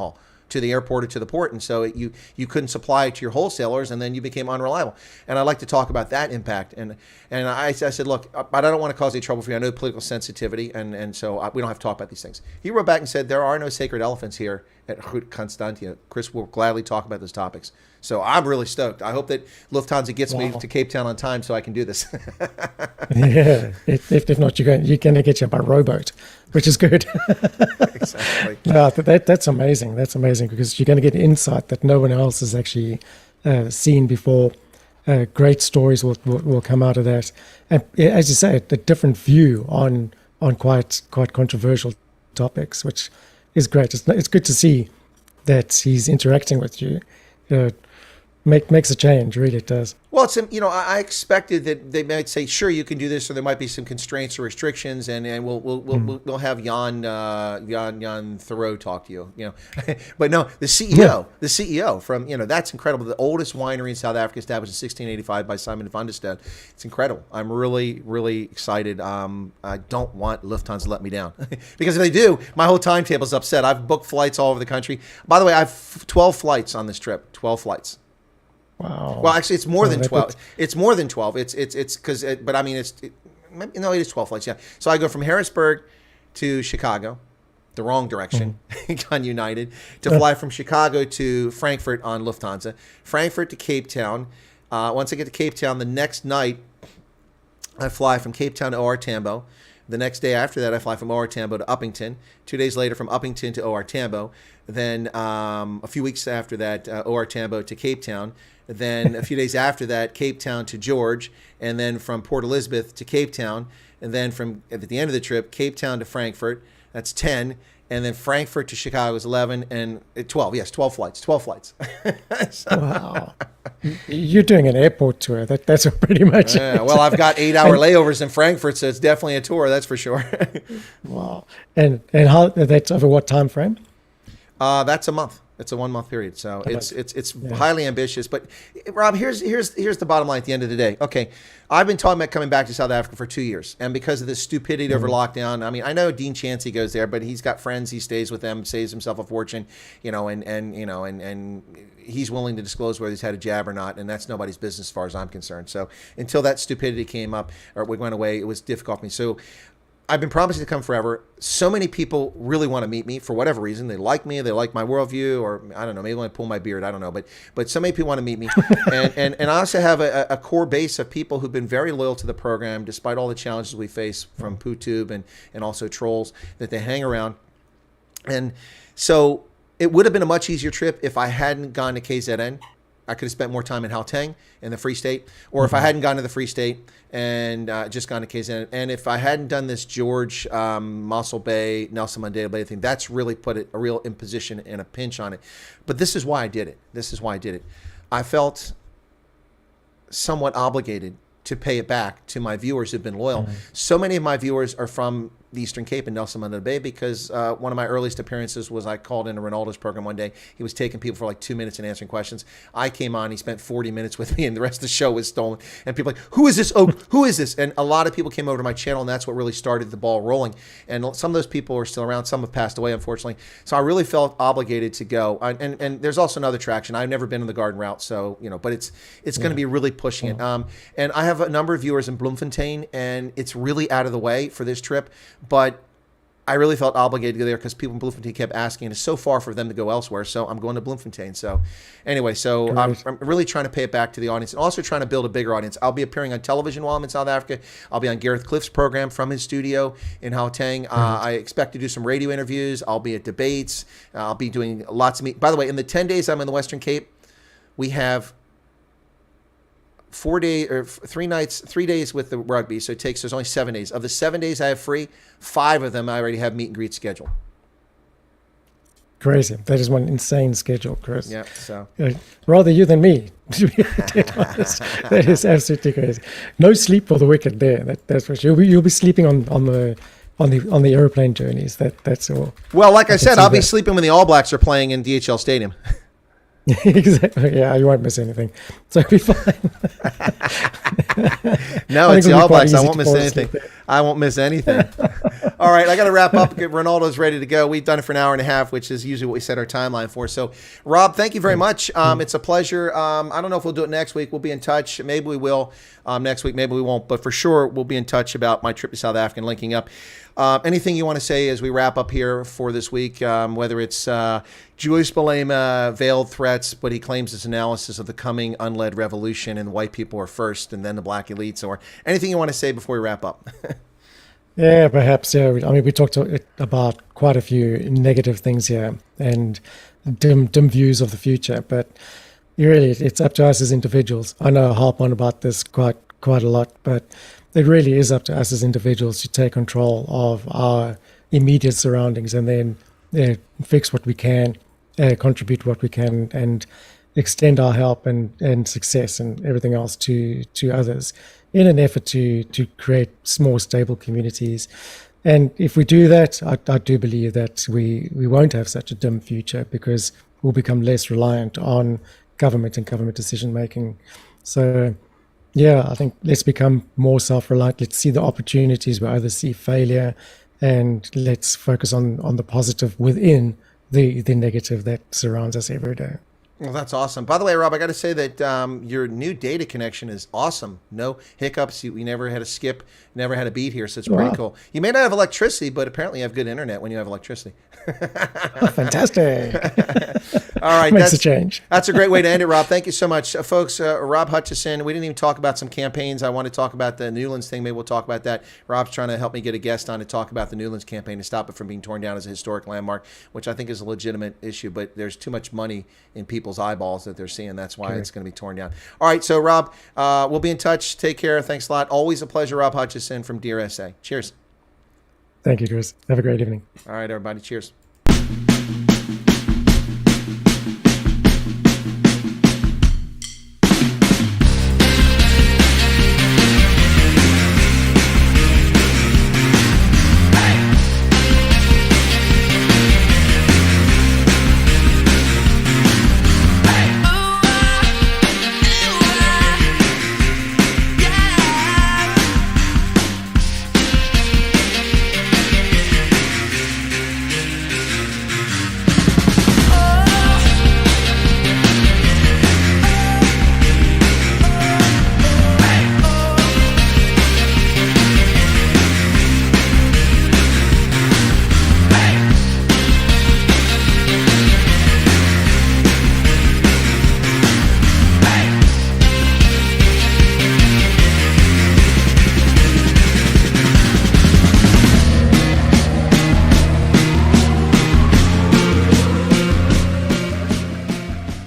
to the airport or to the port, and so you couldn't supply it to your wholesalers, and then you became unreliable. And I'd like to talk about that impact. And I said, look, I don't want to cause any trouble for you. I know political sensitivity, and so we don't have to talk about these things. He wrote back and said, there are no sacred elephants here at Constantia. Chris will gladly talk about those topics. So I'm really stoked. I hope that Lufthansa gets me to Cape Town on time so I can do this. Yeah, if not, you're going to get you by rowboat, which is good. Exactly. No, that's amazing. That's amazing because you're going to get insight that no one else has actually seen before. Great stories will come out of that, and as you say, a different view on quite controversial topics, which is great. It's good to see that he's interacting with you. Makes a change, really it does. Well, it's I expected that they might say, sure, you can do this, or there might be some constraints or restrictions, and we'll have Jan Thoreau talk to you, But no, the CEO from that's incredible. The oldest winery in South Africa, established in 1685 by Simon van der Stel. It's incredible. I'm really, really excited. I don't want Lufthansa to let me down because if they do, my whole timetable's upset. I've booked flights all over the country. By the way, I have 12 flights on this trip. 12 flights. Wow. Well, actually, it's more than 12. It's more than 12. It's because, but I mean, it is 12 flights. Yeah. So I go from Harrisburg to Chicago, the wrong direction, on United, to fly from Chicago to Frankfurt on Lufthansa, Frankfurt to Cape Town. Once I get to Cape Town, the next night, I fly from Cape Town to OR Tambo. The next day after that, I fly from OR Tambo to Uppington. 2 days later, from Uppington to OR Tambo. Then a few weeks after that, OR Tambo to Cape Town. Then a few days after that, Cape Town to George. And then from Port Elizabeth to Cape Town. And then from at the end of the trip, Cape Town to Frankfurt. That's 10. And then Frankfurt to Chicago is 11 and 12. Yes, 12 flights. 12 flights. Wow. You're doing an airport tour. That's pretty much it. Well, I've got 8-hour layovers in Frankfurt, so it's definitely a tour, that's for sure. Wow. And how that's over what time frame? That's a month. It's a 1 month period. So it's highly ambitious. But Rob, here's the bottom line at the end of the day. Okay, I've been talking about coming back to South Africa for 2 years. And because of this stupidity over lockdown, I mean, I know Dean Chancey goes there, but he's got friends, he stays with them, saves himself a fortune, and he's willing to disclose whether he's had a jab or not, and that's nobody's business as far as I'm concerned. So until that stupidity came up or went away, it was difficult for me. So I've been promising to come forever. So many people really want to meet me for whatever reason. They like me. They like my worldview, or I don't know. Maybe when I pull my beard, I don't know. But so many people want to meet me, and I also have a core base of people who've been very loyal to the program, despite all the challenges we face from PooTube and also trolls that they hang around. And so it would have been a much easier trip if I hadn't gone to KZN. I could have spent more time in Gauteng in the Free State, or if I hadn't gone to the Free State and just gone to KZN. And if I hadn't done this George, Mossel Bay, Nelson Mandela Bay thing, that's really put a real imposition and a pinch on it. But this is why I did it. I felt somewhat obligated to pay it back to my viewers who've been loyal. So many of my viewers are from the Eastern Cape and Nelson Mandela Bay because one of my earliest appearances was I called into Ronaldo's program one day. He was taking people for like 2 minutes and answering questions. I came on, he spent 40 minutes with me, and the rest of the show was stolen. And people were like, who is this? Oh, who is this? And a lot of people came over to my channel, and that's what really started the ball rolling. And some of those people are still around. Some have passed away, unfortunately. So I really felt obligated to go. And there's also another attraction. I've never been on the garden route, so but it's going to be really pushing it. And I have a number of viewers in Bloemfontein, and it's really out of the way for this trip, but I really felt obligated to go there because people in Bloemfontein kept asking, and it's so far for them to go elsewhere, so I'm going to Bloemfontein. So anyway, I'm really trying to pay it back to the audience and also trying to build a bigger audience. I'll be appearing on television while I'm in South Africa. I'll be on Gareth Cliff's program from his studio in Gauteng. I expect to do some radio interviews. I'll be at debates. I'll be doing lots of By the way, in the 10 days I'm in the Western Cape, we have 3 days with the rugby, so there's only 7 days. Of the 7 days I have free, 5 of them I already have meet and greet scheduled. Crazy. That is one insane schedule, Chris. Yeah. So Rather you than me, to be dead honest. That is absolutely crazy. No sleep for the wicked there. That's for sure. You'll be sleeping on the airplane journeys. That's all. Well, like I said, I'll be sleeping when the All Blacks are playing in DHL Stadium. Exactly. Yeah, you won't miss anything. So it'll be fine. No, it's the All Blacks. I won't miss anything. I won't miss anything. All right, I got to wrap up. Ronaldo's ready to go. We've done it for an hour and a half, which is usually what we set our timeline for. So, Rob, thank you very much. It's a pleasure. I don't know if we'll do it next week. We'll be in touch. Maybe we will next week. Maybe we won't. But for sure, we'll be in touch about my trip to South Africa and linking up. Anything you want to say as we wrap up here for this week, whether it's Julius Malema veiled threats, but he claims his analysis of the coming unled revolution and white people are first and then the black elites, or anything you want to say before we wrap up? Yeah, perhaps. Yeah, I mean, we talked about quite a few negative things here and dim views of the future, but really, it's up to us as individuals. I know I harp on about this quite a lot, but it really is up to us as individuals to take control of our immediate surroundings and then fix what we can, contribute what we can, and extend our help and success and everything else to others in an effort to create small, stable communities. And if we do that, I do believe that we won't have such a dim future because we'll become less reliant on government and government decision-making. So, yeah, I think let's become more self-reliant. Let's see the opportunities where others see failure, and let's focus on the positive within the negative that surrounds us every day. Well, that's awesome. By the way, Rob, I got to say that your new data connection is awesome. No hiccups. You never had a skip, never had a beat here, so it's pretty cool. You may not have electricity, but apparently you have good internet when you have electricity. Oh, fantastic. All right. Makes a change. That's a great way to end it, Rob. Thank you so much. Folks, Rob Hutchinson, we didn't even talk about some campaigns. I want to talk about the Newlands thing. Maybe we'll talk about that. Rob's trying to help me get a guest on to talk about the Newlands campaign to stop it from being torn down as a historic landmark, which I think is a legitimate issue, but there's too much money in people's eyeballs that they're seeing. That's why it's going to be torn down. All right. So, Rob, we'll be in touch. Take care. Thanks a lot. Always a pleasure, Rob Hutchinson from DearSA. Cheers. Thank you, Chris. Have a great evening. All right, everybody. Cheers.